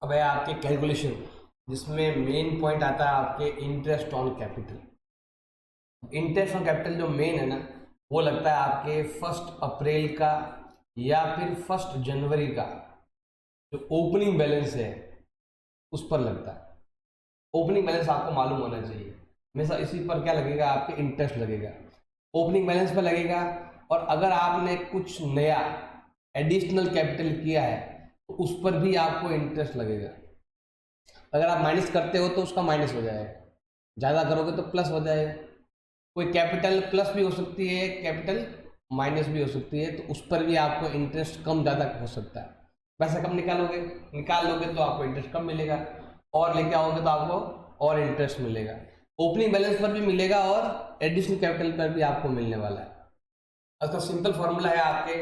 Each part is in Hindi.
अब है आपके कैलकुलेशन, जिसमें मेन पॉइंट आता है आपके interest on capital. Interest on capital जो मेन है ना, वो लगता है आपके 1 अप्रैल का या फिर 1 जनवरी का जो ओपनिंग बैलेंस है उस पर लगता है। ओपनिंग बैलेंस आपको मालूम होना चाहिए हमेशा। इसी पर क्या लगेगा, आपके इंटरेस्ट लगेगा, ओपनिंग बैलेंस पर लगेगा। और अगर आपने कुछ नया एडिशनल कैपिटल किया है तो उस पर भी आपको इंटरेस्ट लगेगा। अगर आप माइनस करते हो तो उसका माइनस हो जाएगा, ज़्यादा करोगे तो प्लस हो जाएगा। कोई कैपिटल प्लस भी हो सकती है, कैपिटल माइनस भी हो सकती है, तो उस पर भी आपको इंटरेस्ट कम ज़्यादा हो सकता है। पैसा कम निकाल लोगे तो आपको इंटरेस्ट कम मिलेगा, और लेके आओगे तो आपको और इंटरेस्ट मिलेगा। ओपनिंग बैलेंस पर भी मिलेगा और एडिशनल कैपिटल पर भी आपको मिलने वाला है। अब तो सिंपल फॉर्मूला है आपके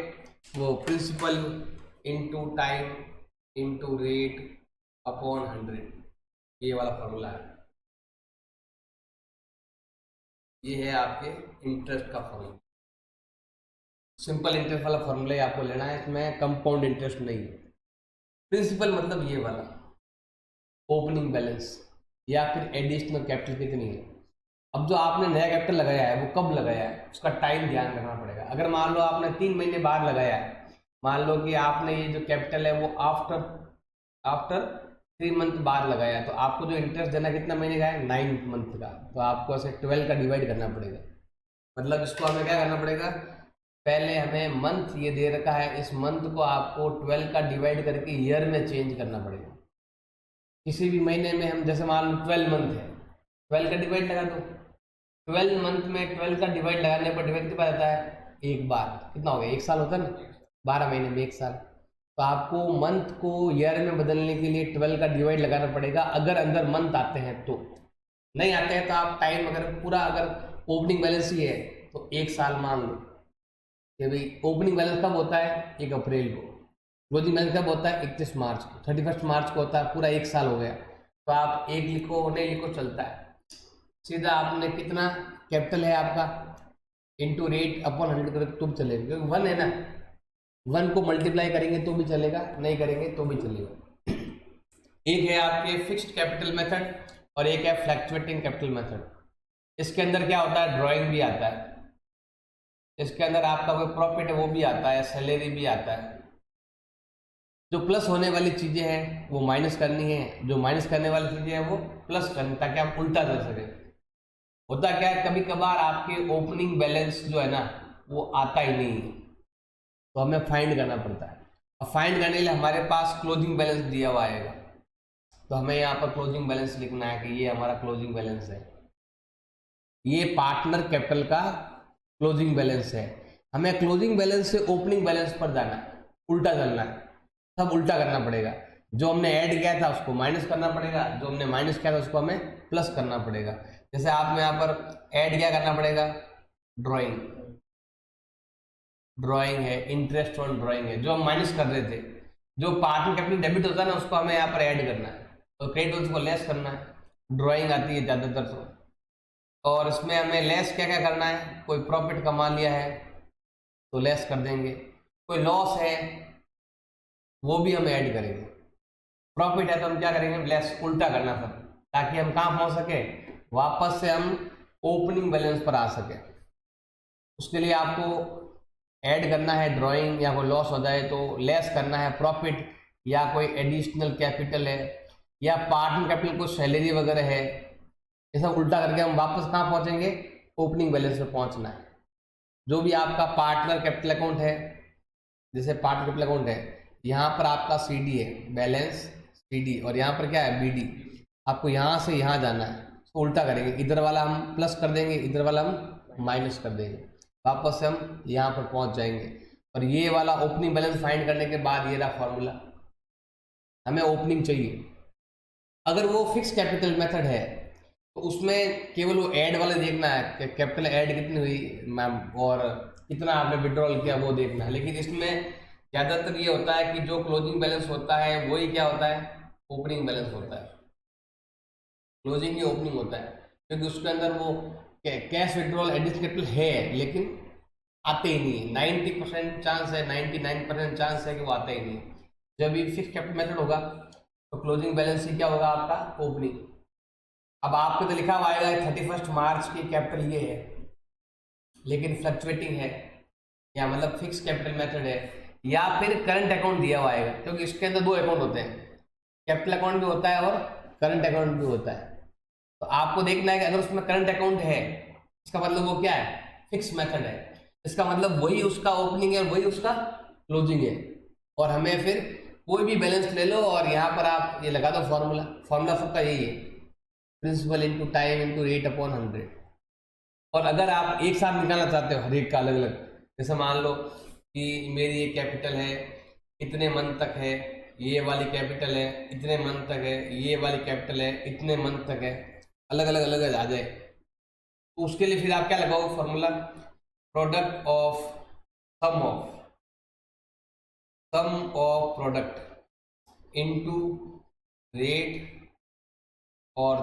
वो principal into time into rate upon 100, ये वाला फॉर्मूला है। ये है आपके इंटरेस्ट का फॉर्मूला। सिंपल इंटरेस्ट वाला फॉर्मूला ही आपको लेना है, इसमें कंपाउंड इंटरेस्ट नहीं है। प्रिंसिपल मतलब ये वाला, ओपनिंग बैलेंस या फिर एडिशनल कैपिटल कितनी है। अब जो आपने नया कैपिटल लगाया है वो कब लगाया है उसका टाइम ध्यान रखना पड़ेगा। अगर मान लो आपने 3 महीने बाद लगाया है, मान लो कि आपने ये जो कैपिटल है वो आफ्टर आफ्टर 3 मंथ बाद लगाया, तो आपको जो इंटरेस्ट देना कितना महीने का है, 9 मंथ का। तो आपको ऐसे 12 का डिवाइड करना पड़ेगा। मतलब इसको हमें क्या करना पड़ेगा, पहले हमें मंथ ये दे रखा है, इस मंथ को आपको 12 का डिवाइड करके ईयर में चेंज करना पड़ेगा। किसी भी महीने में हम जैसे मान लो 12 मंथ है, 12 का डिवाइड लगा दो। 12 मंथ में 12 का डिवाइड लगाने पर डिवाइड कितना आता है, एक बार। कितना हो गया, 1 साल होता है ना, 12 महीने में 1 साल। तो आपको मंथ को ईयर में बदलने के लिए 12 का डिवाइड लगाना पड़ेगा, अगर अंदर मंथ आते हैं तो। नहीं आते हैं तो आप टाइम, अगर पूरा अगर ओपनिंग बैलेंस ही है तो 1 साल मान लो कि भाई ओपनिंग बैलेंस कब होता है, 1 अप्रैल को। क्लोजिंग बैलेंस कब होता है, 31 मार्च को, 31 मार्च को होता है। पूरा 1 साल हो गया। तो आप 1 लिखो, नहीं लिखो, चलता है। सीधा आपने कितना कैपिटल है आपका इंटू रेट अपॉन 100 करें तो भी चलेगा, क्योंकि 1 है ना। 1 को मल्टीप्लाई करेंगे तो भी चलेगा, नहीं करेंगे तो भी चलेगा। एक है आपके फिक्स्ड कैपिटल मेथड और एक है फ्लैक्चुएटिंग कैपिटल मेथड। इसके अंदर क्या होता है, ड्राइंग भी आता है, इसके अंदर आपका कोई प्रॉफिट है वो भी आता है, सैलरी भी आता है। जो प्लस होने वाली चीजें हैं वो माइनस करनी है, जो माइनस करने वाली चीजें हैं वो प्लस करनी, ताकि आप उल्टा कर सके। होता क्या है, कभी कभार आपके ओपनिंग बैलेंस जो है ना वो आता ही नहीं है, तो हमें फाइंड करना पड़ता है। अब फाइंड करने के लिए हमारे पास क्लोजिंग बैलेंस दिया हुआ आएगा, तो हमें यहाँ पर क्लोजिंग बैलेंस लिखना है कि ये हमारा क्लोजिंग बैलेंस है, ये पार्टनर कैपिटल का क्लोजिंग बैलेंस है। हमें क्लोजिंग बैलेंस से ओपनिंग बैलेंस पर जाना है, उल्टा चलना है, सब उल्टा करना पड़ेगा। जो हमने ऐड किया था उसको माइनस करना पड़ेगा, जो हमने माइनस किया था उसको हमें प्लस करना पड़ेगा। जैसे आप यहाँ पर ऐड क्या करना पड़ेगा, ड्राइंग, ड्राइंग है, इंटरेस्ट ऑन ड्राइंग है, जो हम माइनस कर रहे थे। जो पार्टनर कैपिटल डेबिट होता है ना उसको हमें यहाँ पर ऐड करना है, तो क्रेडिट उसको लेस करना है। ड्राइंग आती है ज़्यादातर तो। और इसमें हमें लेस क्या क्या करना है, कोई प्रॉफिट कमा लिया है तो लेस कर देंगे, कोई लॉस है वो भी हम ऐड करेंगे, प्रॉफिट है तो हम क्या करेंगे, लेस, उल्टा करना सब, ताकि हम कहाँ पहुंच सके, वापस से हम ओपनिंग बैलेंस पर आ सके। उसके लिए आपको ऐड करना है ड्राइंग, या कोई लॉस हो जाए तो लेस करना है प्रॉफिट, या कोई एडिशनल कैपिटल है, या पार्टनर कैपिटल को सैलरी वगैरह है। ये सब उल्टा करके हम वापस कहाँ पहुंचेंगे, ओपनिंग बैलेंस पे पहुंचना है। जो भी आपका पार्टनर कैपिटल अकाउंट है, जैसे पार्टनर कैपिटल अकाउंट है, यहाँ पर आपका CD है, बैलेंस CD, और यहाँ पर क्या है, BD। आपको यहाँ से यहाँ जाना है, तो उल्टा करेंगे, इधर वाला हम प्लस कर देंगे, इधर वाला हम माइनस कर देंगे, वापस से हम यहाँ पर पहुँच जाएंगे। और ये वाला ओपनिंग बैलेंस फाइंड करने के बाद ये रहा फॉर्मूला, हमें ओपनिंग चाहिए। अगर वो फिक्स कैपिटल मेथड है तो उसमें केवल वो ऐड वाले देखना है कि कैपिटल ऐड कितनी हुई मैम और कितना आपने विड्रॉल किया वो देखना है। लेकिन इसमें ज़्यादातर ये होता है कि जो क्लोजिंग बैलेंस होता है वही क्या होता है, ओपनिंग बैलेंस होता है। क्लोजिंग ही ओपनिंग होता है, क्योंकि उसके अंदर वो कैश विड्रॉल एडिशनल कैपिटल है लेकिन आते ही नहीं है। 90% चांस है, 99% चांस है कि वो आता ही नहीं। जब ये फिक्स कैपिटल मेथड होगा तो क्लोजिंग बैलेंस शीट क्या होगा आपका, ओपनिंग। अब आपको तो लिखा हुआ आएगा 31 मार्च की कैपिटल ये है, लेकिन फ्लक्चुएटिंग है, या मतलब फिक्स कैपिटल मेथड है, या फिर करंट अकाउंट दिया हुआ आएगा, क्योंकि इसके अंदर दो अकाउंट होते हैं, कैपिटल अकाउंट भी होता है और करंट अकाउंट भी होता है। तो आपको देखना है कि अगर उसमें करंट अकाउंट है, इसका मतलब वो क्या है, फिक्स मेथड है, इसका मतलब वही उसका ओपनिंग है और वही उसका क्लोजिंग है। और हमें फिर कोई भी बैलेंस ले लो और यहाँ पर आप ये लगा दो फॉर्मूला, फॉर्मूला सबका यही है, principal into time into rate upon 100। और अगर आप एक साथ निकालना चाहते हो हर एक का अलग अलग, जैसे मान लो कि मेरी ये कैपिटल है इतने मंथ तक है, ये वाली कैपिटल है इतने मंथ तक है, ये वाली कैपिटल है इतने मंथ तक है, अलग अलग अलग आ जाए, तो उसके लिए फिर आप क्या लगाओ formula, product of sum of product into rate और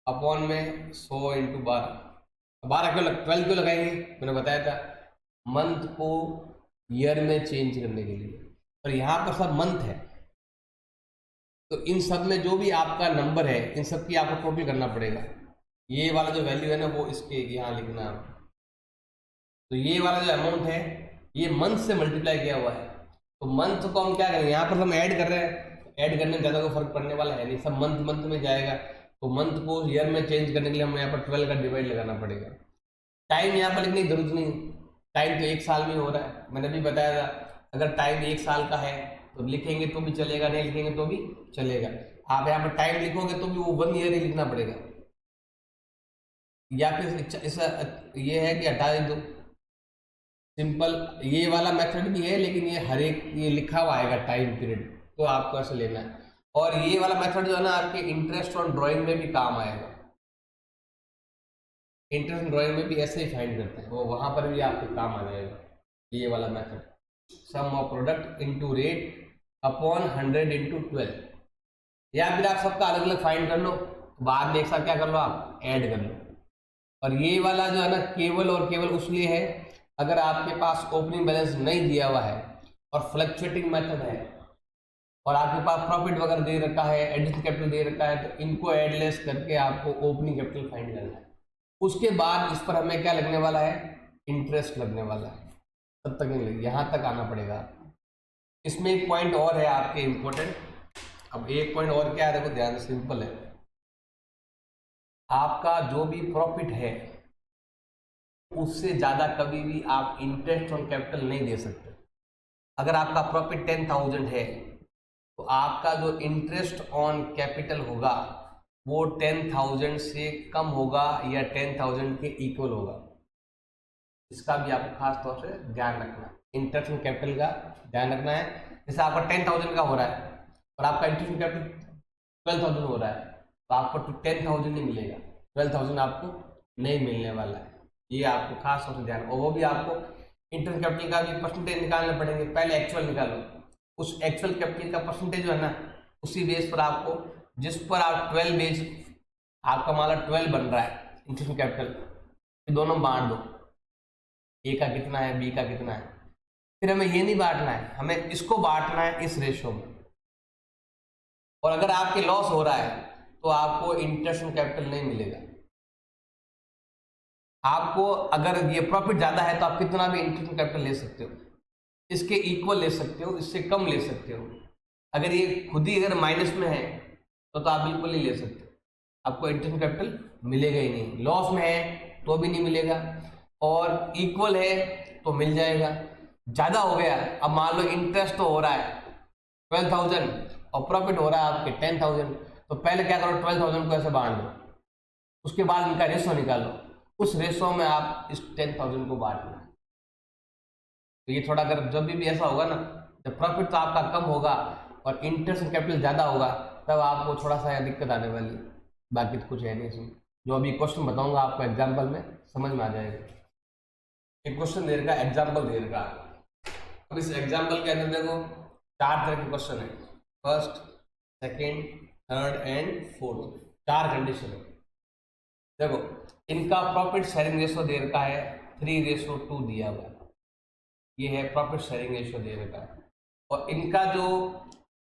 अपॉन में 100 इंटू 12 क्यों 12 क्यों लगाएंगे, मैंने बताया था मंथ को ईयर में चेंज करने के लिए, और यहाँ पर सब मंथ है, तो इन सब में जो भी आपका नंबर है इन सब की आपको टोटल करना पड़ेगा। ये वाला जो वैल्यू है ना वो इसके यहाँ लिखना है, तो ये वाला जो अमाउंट है ये मंथ से मल्टीप्लाई किया हुआ है, तो मंथ को हम क्या करेंगे, यहाँ पर हम ऐड कर रहे हैं, ऐड करने में ज़्यादा कोई फर्क पड़ने वाला है नहीं, सब मंथ मंथ में जाएगा, तो मंथ को ईयर में चेंज करने के लिए हमें यहाँ पर 12 का डिवाइड लगाना पड़ेगा। टाइम यहाँ पर लिखने की जरूरत नहीं, टाइम तो 1 साल में हो रहा है, मैंने भी बताया था अगर टाइम 1 साल का है तो लिखेंगे तो भी चलेगा, नहीं लिखेंगे तो भी चलेगा। आप यहाँ पर टाइम लिखोगे तो भी वो 1 ईयर ही लिखना पड़ेगा, या फिर इस ये है कि हटा दो सिंपल, ये वाला मेथड भी है लेकिन ये हर एक ये लिखा हुआ आएगा टाइम पीरियड, तो आपको ऐसे लेना है। और ये वाला मेथड जो है ना आपके इंटरेस्ट ऑन ड्राइंग में भी काम आएगा, इंटरेस्ट ऑन ड्राइंग में भी ऐसे ही फाइंड करते हैं, वो वहां पर भी आपको काम आ जाएगा ये वाला method, sum of product into rate upon 100 into 12, या फिर आप सबका अलग अलग फाइंड कर लो, बाद में एक साथ क्या कर लो आप ऐड कर लो। और ये वाला जो है ना केवल और केवल उसलिए है अगर आपके पास ओपनिंग बैलेंस नहीं दिया हुआ है और फ्लक्चुएटिंग मेथड है और आपके पास प्रॉफिट वगैरह दे रखा है, एडिशनल कैपिटल दे रखा है, तो इनको एडलेस करके आपको ओपनिंग कैपिटल फाइंड करना है। उसके बाद इस पर हमें क्या लगने वाला है, इंटरेस्ट लगने वाला है, तब तक नहीं, यहाँ तक आना पड़ेगा। इसमें एक पॉइंट और है आपके इम्पोर्टेंट, अब एक पॉइंट और क्या है देखो ध्यान से, सिंपल है, आपका जो भी प्रॉफिट है उससे ज़्यादा कभी भी आप इंटरेस्ट ऑन कैपिटल नहीं दे सकते। अगर आपका प्रॉफिट 10,000 है तो आपका जो इंटरेस्ट ऑन कैपिटल होगा वो 10,000 से कम होगा या 10,000 के इक्वल होगा, इसका भी आपको खास तौर से ध्यान रखना, इंटरेस्ट ऑन कैपिटल का ध्यान रखना है। जैसे आपका 10,000 का हो रहा है और आपका इंटरेस्ट ऑन कैपिटल 12,000 हो रहा है, तो आपको 10,000 नहीं मिलेगा, 12,000 आपको नहीं मिलने वाला है, ये आपको खास तौर से ध्यान। और वो भी आपको इंटरेस्ट कैपिटल का भी परसेंटेज निकालने पड़ेंगे, पहले एक्चुअल निकालो, उस एक्चुअल कैपिटल का परसेंटेज जो है ना उसी बेस पर आपको, जिस पर आप 12 बेस आपका मान लो 12 बन रहा है इंटरेस्ट कैपिटल, दोनों बांट दो, ए का कितना है बी का कितना है, फिर हमें ये नहीं बांटना है, हमें इसको बांटना है इस रेशो में। और अगर आपके लॉस हो रहा है तो आपको इंटरेस्ट ऑन कैपिटल नहीं मिलेगा, आपको अगर ये प्रॉफिट ज्यादा है तो आप कितना भी इंटरेस्ट ऑन कैपिटल ले सकते हो, इसके इक्वल ले सकते हो, इससे कम ले सकते हो। अगर ये खुद ही अगर माइनस में है तो आप बिल्कुल नहीं ले सकते, आपको इंटरेस्ट ऑन कैपिटल मिलेगा ही नहीं, लॉस में है तो भी नहीं मिलेगा, और इक्वल है तो मिल जाएगा। ज्यादा हो गया, अब मान लो इंटरेस्ट तो हो रहा है 12,000 और प्रॉफिट हो रहा है आपके 10,000, तो पहले क्या करो 12,000 को ऐसे बांट दो, उसके बाद इनका रेशो निकालो, उस रेशो में आप इस 10,000 को बांटना। तो ये थोड़ा अगर जब भी ऐसा होगा ना, जब प्रॉफिट तो आपका कम होगा और इंटरेस्ट कैपिटल ज़्यादा होगा, तब आपको थोड़ा सा दिक्कत आने वाली, बाकी तो कुछ है नहीं इसमें। जो अभी क्वेश्चन बताऊंगा आपको एग्जाम्पल में समझ में आ जाएगा। एक क्वेश्चन दे रखा है, एग्जाम्पल दे रखा है, अब इस एग्जाम्पल के अंदर देखो 4 तरह के क्वेश्चन है, first, second, third and fourth, 4 condition है। देखो इनका प्रॉफिट शेयरिंग रेशो दे रखा है 3:2 दिया हुआ है, ये है प्रॉफिट शेयरिंग रेशो दे रखा है, और इनका जो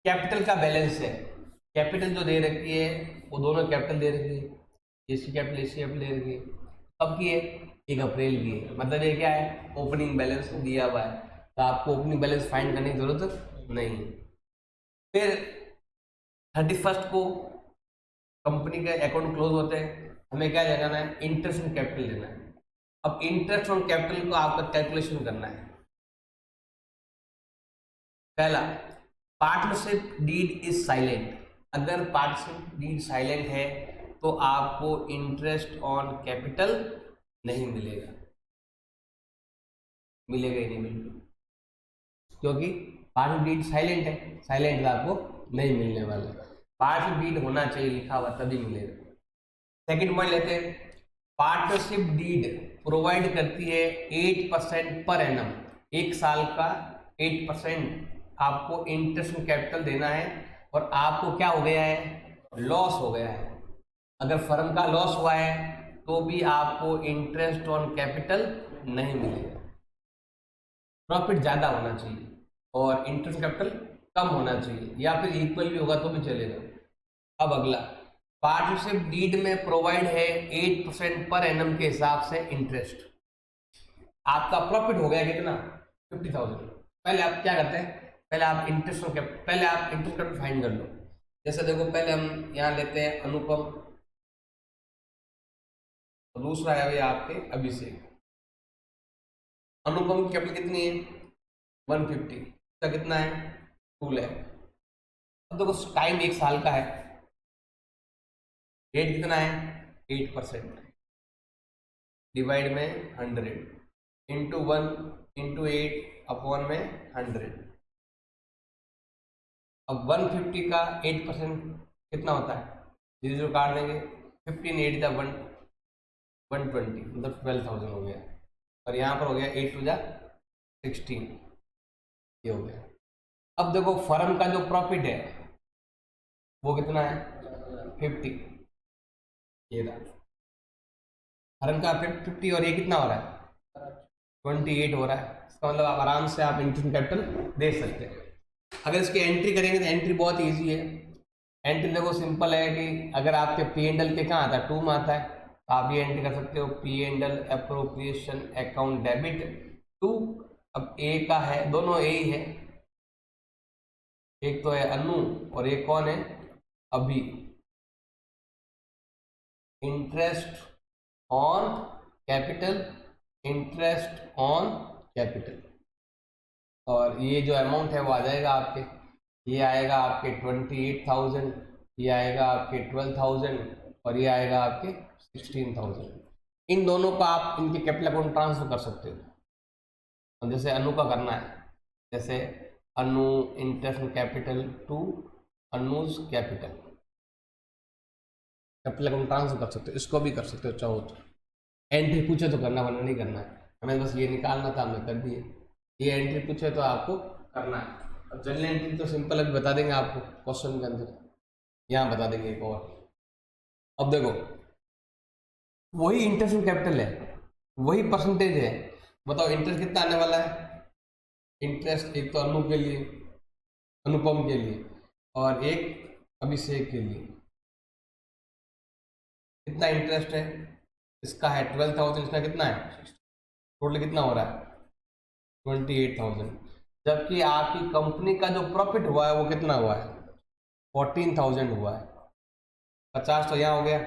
कैपिटल का बैलेंस है कैपिटल जो दे रखी है वो दोनों कैपिटल दे रखी है, एसी कैपिटल दे रखी है। कब की है? 1 अप्रैल की है। मतलब ये क्या है? ओपनिंग बैलेंस दिया हुआ है, तो आपको ओपनिंग बैलेंस फाइंड करने की जरूरत नहीं है। फिर 31 को कंपनी के अकाउंट क्लोज होते हैं, हमें क्या लेना है? इंटरेस्ट ऑन कैपिटल लेना है। अब इंटरेस्ट ऑन कैपिटल को आपका कैलकुलेशन करना है। पहला, पार्टनरशिप डीड इज साइलेंट। अगर पार्टनरशिप डीड साइलेंट है तो आपको इंटरेस्ट ऑन कैपिटल नहीं मिलेगा, मिलेगा ही नहीं बिल्कुल, क्योंकि पार्टनरशिप डीड साइलेंट है, साइलेंट आपको नहीं मिलने वाला। पार्टनरशिप डीड होना चाहिए लिखा हुआ तभी मिलेगा। सेकंड पॉइंट लेते हैं, पार्टनरशिप डीड प्रोवाइड करती है 8% पर एनम, 1 साल का 8% आपको इंटरेस्ट ऑन कैपिटल देना है। और आपको क्या हो गया है? लॉस हो गया है। अगर फर्म का लॉस हुआ है तो भी आपको इंटरेस्ट ऑन कैपिटल नहीं मिलेगा। प्रॉफिट ज्यादा होना चाहिए और इंटरेस्ट कैपिटल कम होना चाहिए, या फिर इक्वल भी होगा तो भी चलेगा। अब अगला, पार्टनरशिप डीड में प्रोवाइड है 8% पर एनम के हिसाब से इंटरेस्ट। आपका प्रॉफिट हो गया कितना? 50,000। पहले आप क्या करते हैं? पहले आप इंटरेस्ट कैपिटल फाइंड कर लो। जैसे देखो, पहले हम यहाँ लेते हैं अनुपम, दूसरा है भैया आपके अभिषेक। अनुपम की कैपिटल कितनी है? 150, का कितना है? 2 लाख। अब देखो टाइम 1 साल का है, रेट कितना है? 8%, डिवाइड में 100 इंटू 1 इंटू 8 अपॉन में 100। अब 150 का 8% कितना होता है? 0 काट देंगे, 15 8 जा 120, मतलब 12,000 हो गया। और यहाँ पर हो गया 8 टू जा 16, ये हो गया। अब देखो फर्म का जो प्रॉफिट है वो कितना है? 50, ये रहा फर्म का 50, और ये कितना हो रहा है? 28 हो रहा है। इसका मतलब आप आराम से आप इंटरेस्ट कैपिटल दे सकते हैं। अगर इसकी एंट्री करेंगे तो एंट्री बहुत इजी है। एंट्री देखो सिंपल है कि अगर आपके पी एंड एल के कहाँ आता है? 2 में आता है, तो आप ये एंट्री कर सकते हो, P and L appropriation account debit 2। अब ए का है, दोनों ए ही है, एक तो है अनु और एक कौन है? अभी। Interest on capital, interest on capital, और ये जो अमाउंट है वो आ जाएगा आपके, ये आएगा आपके 28,000, ये आएगा आपके 12,000, और ये आएगा आपके 16,000। इन दोनों का आप इनके कैपिटल अकाउंट ट्रांसफर कर सकते हो। जैसे अनु का करना है, जैसे Anu interest capital to Anuj capital, capital account transfer कर सकते हो, इसको भी कर सकते हो चाहो तो। एंट्री पूछे तो करना, वरना नहीं करना है। हमें बस ये निकालना था, हमने कर दिए। ये एंट्री पूछे तो आपको करना है। अब जनरल एंट्री तो सिंपल अभी बता देंगे आपको क्वेश्चन के अंदर, यहाँ बता देंगे एक और। अब देखो वही इंटरेस्ट कैपिटल है, वही परसेंटेज है। बताओ इंटरेस्ट कितना आने वाला है? इंटरेस्ट एक तो अनु के लिए, अनुपम के लिए, और एक अभिषेक के लिए। कितना इंटरेस्ट है? इसका है 12,000, इसका कितना है? टोटल कितना हो रहा है? 28,000। जबकि आपकी कंपनी का जो प्रॉफिट हुआ है वो कितना हुआ है? 14,000 हुआ है। 50 तो यहाँ हो गया,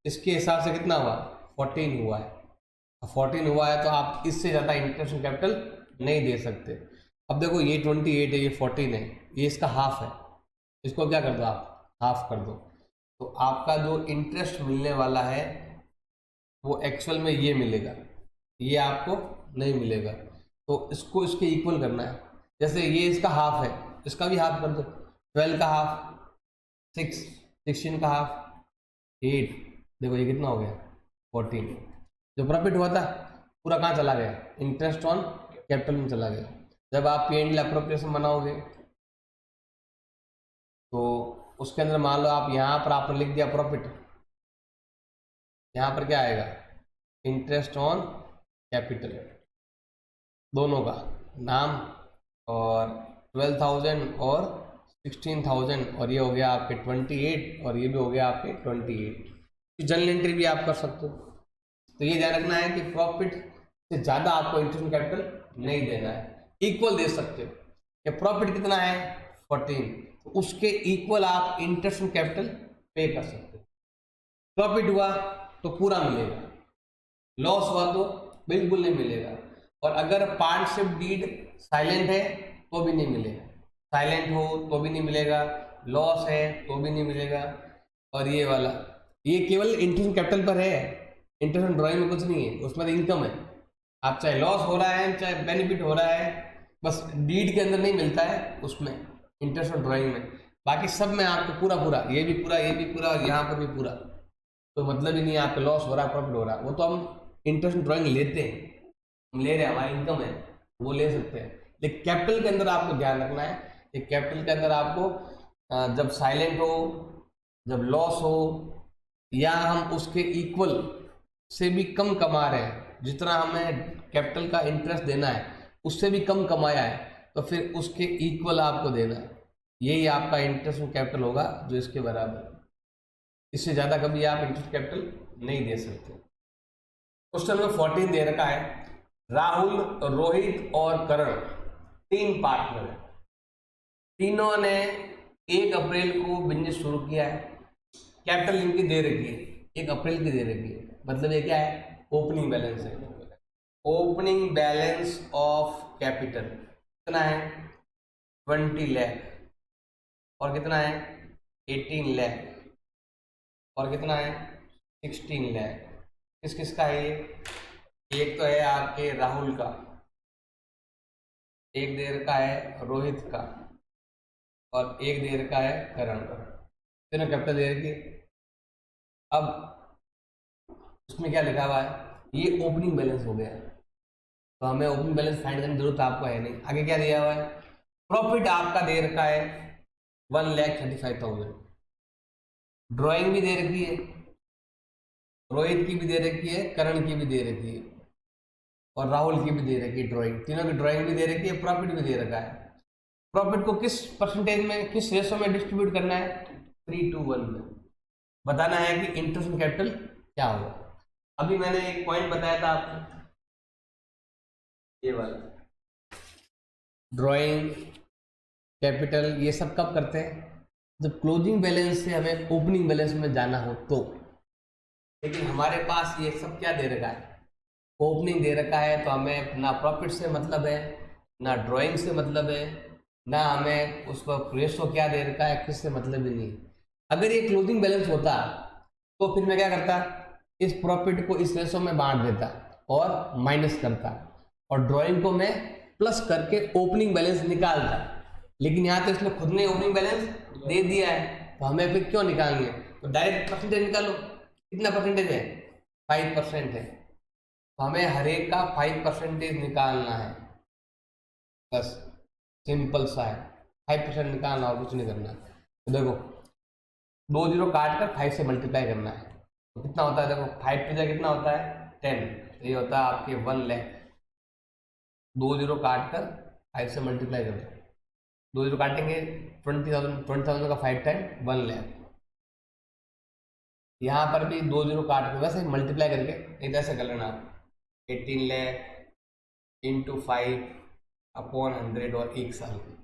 इसके हिसाब से कितना हुआ? 14 हुआ है। 14 हुआ है तो आप इससे ज़्यादा इंटरेस्ट कैपिटल नहीं दे सकते। अब देखो ये 28 है, ये 14 है, ये इसका हाफ है, इसको क्या कर दो आप? हाफ कर दो, तो आपका जो इंटरेस्ट मिलने वाला है वो एक्चुअल में ये मिलेगा, ये आपको नहीं मिलेगा। तो इसको इसके इक्वल करना है। जैसे ये इसका हाफ है, इसका भी हाफ कर दो। 12 का हाफ 6, 16 का हाफ 8, देखो ये कितना हो गया? 14। जो प्रॉफिट हुआ था पूरा कहाँ चला गया? इंटरेस्ट ऑन कैपिटल में चला गया। जब आप पी एंड एल एप्रोप्रिएशन बनाओगे तो उसके अंदर मान लो आप यहाँ पर आपने लिख दिया प्रॉफिट, यहाँ पर क्या आएगा? इंटरेस्ट ऑन कैपिटल, दोनों का नाम, और 12,000 और 16,000 और ये हो गया आपके 28 और ये भी हो गया आपके 28। जनरल एंट्री भी आप कर सकते हो। तो ये ध्यान रखना है कि प्रॉफिट से ज़्यादा आपको इंटरेस्ट कैपिटल नहीं देना है, इक्वल दे सकते हो। कि प्रॉफिट कितना है 14, तो उसके इक्वल आप इंटरेस्ट कैपिटल पे कर सकते हो। प्रॉफिट हुआ तो पूरा मिलेगा, लॉस हुआ तो बिल्कुल नहीं मिलेगा। और अगर पार्टशिप डीड साइलेंट है तो भी नहीं मिलेगा, साइलेंट हो तो भी नहीं मिलेगा, लॉस है तो भी नहीं मिलेगा। और ये वाला ये केवल इंटरेस्ट कैपिटल पर है, इंटरेस्ट ड्राइंग में कुछ नहीं है, उसमें तो इनकम है। आप चाहे लॉस हो रहा है चाहे बेनिफिट हो रहा है, बस डीड के अंदर नहीं मिलता है उसमें, इंटरेस्ट और ड्राइंग में। बाकी सब में आपको पूरा पूरा, ये भी पूरा, ये भी पूरा, यहाँ पर भी पूरा, तो मतलब ही नहीं है आपका लॉस हो रहा है प्रॉफिट हो रहा है। वो तो हम इंटरेस्ट ड्राइंग लेते हैं, हम ले रहे हैं, हमारी इनकम है, वो ले सकते हैं। लेकिन कैपिटल के अंदर आपको ध्यान रखना है कि कैपिटल के अंदर आपको जब साइलेंट हो, जब लॉस हो, या हम उसके इक्वल से भी कम कमा रहे हैं, जितना हमें कैपिटल का इंटरेस्ट देना है उससे भी कम कमाया है, तो फिर उसके इक्वल आपको देना है। यही आपका इंटरेस्ट कैपिटल होगा जो इसके बराबर। इससे ज़्यादा कभी आप इंटरेस्ट कैपिटल नहीं दे सकते। क्वेश्चन नंबर 14 दे रखा है, राहुल, रोहित और करण 3 पार्टनर हैं, तीनों ने 1 अप्रैल को बिजनेस शुरू किया है। कैपिटल इनकी दे रखी है, 1 अप्रैल की दे रखी है, मतलब ये क्या है ओपनिंग बैलेंस है। ओपनिंग बैलेंस ऑफ कैपिटल कितना है 20 लाख, और कितना है 18 लाख, और कितना है 16 लाख। किस किस का है ये? एक तो है आपके राहुल का, एक दे रखा है रोहित का, और एक दे रखा है करण का। तीनों कैपिटल दे रखी है। अब उसमें क्या लिखा हुआ है, ये ओपनिंग बैलेंस हो गया, तो हमें ओपनिंग बैलेंस फाइंड करने की जरूरत आपको है नहीं। आगे क्या दिया हुआ है, प्रॉफिट आपका दे रखा है 1,35,000, ड्राइंग भी दे रखी है, रोहित की भी दे रखी है, करण की भी दे रखी है, और राहुल की भी दे रखी है ड्राइंग, तीनों की ड्राइंग भी दे रखी है, प्रॉफिट भी दे रखा है। प्रॉफिट को किस परसेंटेज में, किस रेशो में डिस्ट्रीब्यूट करना है 3:1 में। बताना है कि इंटरेस्ट कैपिटल क्या होगा। अभी मैंने एक पॉइंट बताया था आपको, ये वाला ड्राइंग कैपिटल, ये सब कब करते हैं जब क्लोजिंग बैलेंस से हमें ओपनिंग बैलेंस में जाना हो तो। लेकिन हमारे पास ये सब क्या दे रखा है, ओपनिंग दे रखा है, तो हमें ना प्रॉफिट से मतलब है, ना ड्राइंग से मतलब है, ना हमें उसको रेशो क्या दे रखा है किससे मतलब ही नहीं। अगर ये क्लोजिंग बैलेंस होता तो फिर मैं क्या करता, इस प्रॉफिट को इस रेशो में बांट देता और माइनस करता, और ड्राइंग को मैं प्लस करके ओपनिंग बैलेंस निकालता। लेकिन यहाँ तो इसने खुद ने ओपनिंग बैलेंस दे दिया है, तो हमें फिर क्यों निकालेंगे, तो डायरेक्ट परसेंटेज निकालो। कितना परसेंटेज है 5% है, तो हमें हर एक का 5% निकालना है, बस सिंपल सा है, 5% निकालना और कुछ नहीं करना। तो देखो 2 जीरो काट कर 5 से मल्टीप्लाई करना है, तो कितना होता है, देखो 5 की जगह कितना होता है 10, तो ये होता है आपके 1 लाख। 2 जीरो काट कर 5 से मल्टीप्लाई कर दो, 2 जीरो काटेंगे 20,000 का 5 टाइम 1 लाख। यहाँ पर भी 2 जीरो काट कर वैसे मल्टीप्लाई करके, नहीं तो ऐसे कर लेना आप 18 लाख इंटू 5 अपॉन 100 और 1 साल की,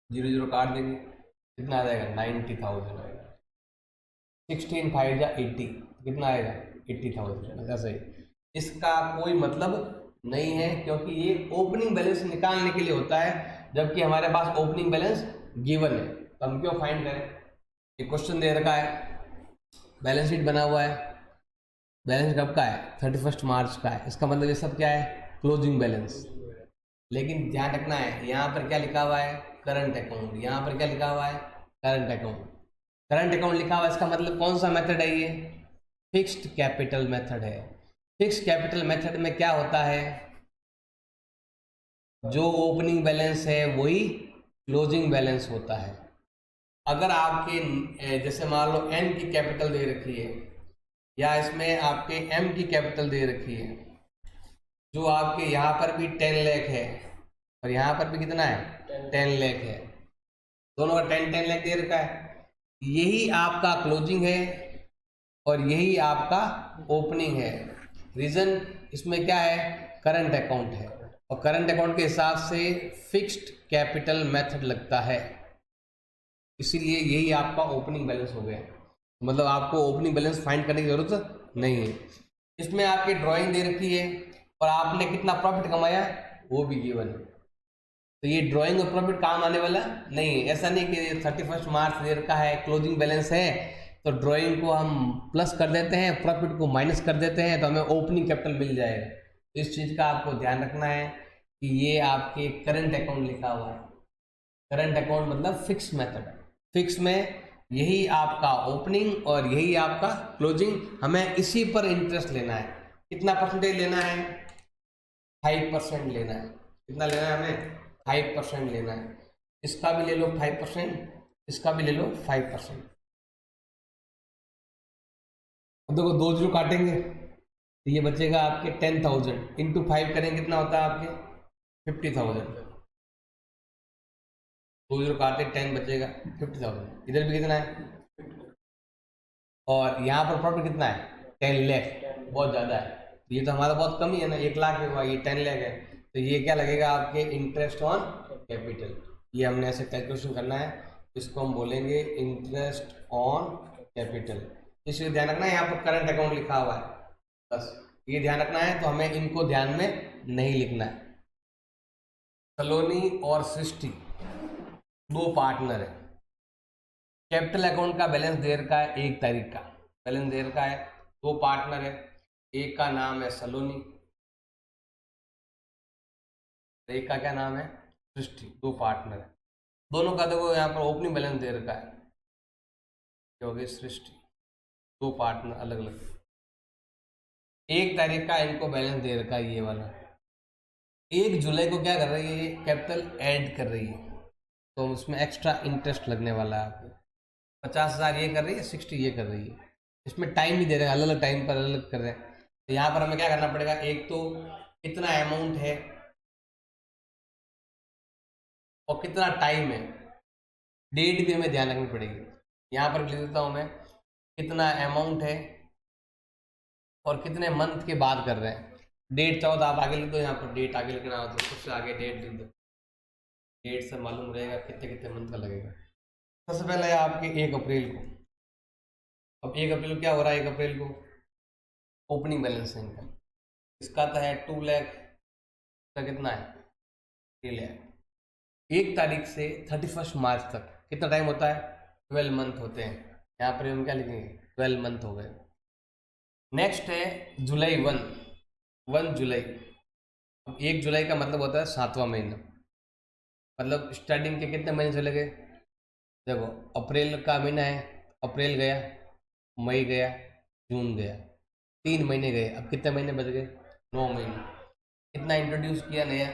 0 0 काट देंगे, कितना आ जाएगा 90,000 आएगा। 16 5 जा 80, कितना आएगा 80,000। ऐसा ही इसका कोई मतलब नहीं है, क्योंकि ये ओपनिंग बैलेंस निकालने के लिए होता है, जबकि हमारे पास ओपनिंग बैलेंस गिवन है, तो हम क्यों फाइंड करें। ये क्वेश्चन दे रखा है, बैलेंस शीट बना हुआ है, बैलेंस कब का है 31 मार्च का है, इसका मतलब ये सब क्या है क्लोजिंग बैलेंस। लेकिन ध्यान रखना है यहाँ पर क्या लिखा हुआ है करंट अकाउंट, यहाँ पर क्या लिखा हुआ है करंट अकाउंट। करंट अकाउंट लिखा हुआ है, इसका मतलब कौन सा मेथड है, ये फिक्स्ड कैपिटल मेथड है। फिक्स्ड कैपिटल मेथड में क्या होता है, जो ओपनिंग बैलेंस है वही क्लोजिंग बैलेंस होता है। अगर आपके जैसे मान लो n की कैपिटल दे रखी है, या इसमें आपके m की कैपिटल दे रखी है, जो आपके यहाँ पर भी 10 लाख है और यहाँ पर भी कितना है 10 लाख है, दोनों का 10 लाख दे रखा है। यही आपका क्लोजिंग है और यही आपका ओपनिंग है। रीजन इसमें क्या है, करंट अकाउंट है, और करंट अकाउंट के हिसाब से फिक्स्ड कैपिटल मेथड लगता है, इसीलिए यही आपका ओपनिंग बैलेंस हो गया। मतलब आपको ओपनिंग बैलेंस फाइंड करने की जरूरत नहीं है। इसमें आपकी ड्राइंग दे रखी है और आपने कितना प्रॉफिट कमाया वो भी गिवन है। तो ये ड्राइंग और प्रॉफिट काम आने वाला नहीं है। ऐसा नहीं कि 31 मार्च दे रखा है, क्लोजिंग बैलेंस है, तो ड्राइंग को हम प्लस कर देते हैं, प्रॉफिट को माइनस कर देते हैं, तो हमें ओपनिंग कैपिटल मिल जाएगा। तो इस चीज़ का आपको ध्यान रखना है कि ये आपके करंट अकाउंट लिखा हुआ है। करंट अकाउंट मतलब फिक्स मेथड, फिक्स में यही आपका ओपनिंग और यही आपका क्लोजिंग, हमें इसी पर इंटरेस्ट लेना है। कितना परसेंटेज लेना है, 5% लेना है। कितना लेना है हमें, 5% लेना है। इसका भी ले लो 5%, इसका भी ले लो 5%। अब देखो 2 जीरो काटेंगे तो ये बचेगा आपके 10,000, इंटू 5 करेंगे कितना होता है आपके 50,000। 2 जीरो काटे 10 बचेगा 50,000। इधर भी कितना है, और यहाँ पर प्रॉफिट कितना है 10 लाख, बहुत ज़्यादा है। ये तो हमारा बहुत कम ही है ना, 1 लाख हुआ, ये 10 लाख है, तो ये क्या लगेगा आपके इंटरेस्ट ऑन कैपिटल। ये हमने ऐसे कैलकुलेशन करना है, इसको हम बोलेंगे इंटरेस्ट ऑन कैपिटल। इसलिए ध्यान रखना है यहाँ पर करंट अकाउंट लिखा हुआ है, बस ये ध्यान रखना है। तो हमें इनको ध्यान में नहीं लिखना है। सलोनी और सृष्टि 2 पार्टनर है। कैपिटल अकाउंट का बैलेंस दे रखा है 1 तारीख का, बैलेंस दे रखा है। 2 पार्टनर है, एक का नाम है सलोनी, एक का क्या नाम है सृष्टि। 2 पार्टनर है, दोनों का देखो यहाँ पर ओपनिंग बैलेंस दे रखा है, हो गई सृष्टि। 2 पार्टनर अलग अलग, 1 तारीख का इनको बैलेंस दे रखा है ये वाला। 1 जुलाई को क्या कर रही है, ये कैपिटल ऐड कर रही है, तो उसमें एक्स्ट्रा इंटरेस्ट लगने वाला है आपको। 50,000 ये कर रही है, 60 ये कर रही है। इसमें टाइम भी दे रहे हैं, अलग अलग टाइम पर अलग अलग कर रहे हैं। तो यहाँ पर हमें क्या करना पड़ेगा, एक तो कितना अमाउंट है और कितना टाइम है, डेट भी हमें ध्यान रखनी पड़ेगी। यहाँ पर लिख देता हूँ मैं, कितना अमाउंट है और कितने मंथ के बाद कर रहे हैं। डेट चाहो तो आप आगे लिख दो, यहाँ पर डेट आगे लिखना हो तो सबसे आगे डेट लिख दो, डेट से मालूम रहेगा कितने कितने मंथ का लगेगा। सबसे पहले है आपके 1 अप्रैल को। अब 1 अप्रैल क्या हो रहा है, 1 अप्रैल को ओपनिंग बैलेंस है इनका, इसका तो है 2 लाख का, कितना है 3 लाख। 1 तारीख से 31 मार्च तक कितना टाइम होता है, 12 मंथ होते हैं। यहाँ पर हम क्या लिखेंगे, 12 मंथ हो गए। नेक्स्ट है जुलाई 1 जुलाई। अब 1 जुलाई का मतलब होता है 7वां महीना, मतलब स्टार्टिंग के कितने महीने चले गए, देखो अप्रैल का महीना है, अप्रैल गया, मई गया, जून गया, 3 महीने गए। अब कितने महीने बच गए, 9 महीने। कितना इंट्रोड्यूस किया नया,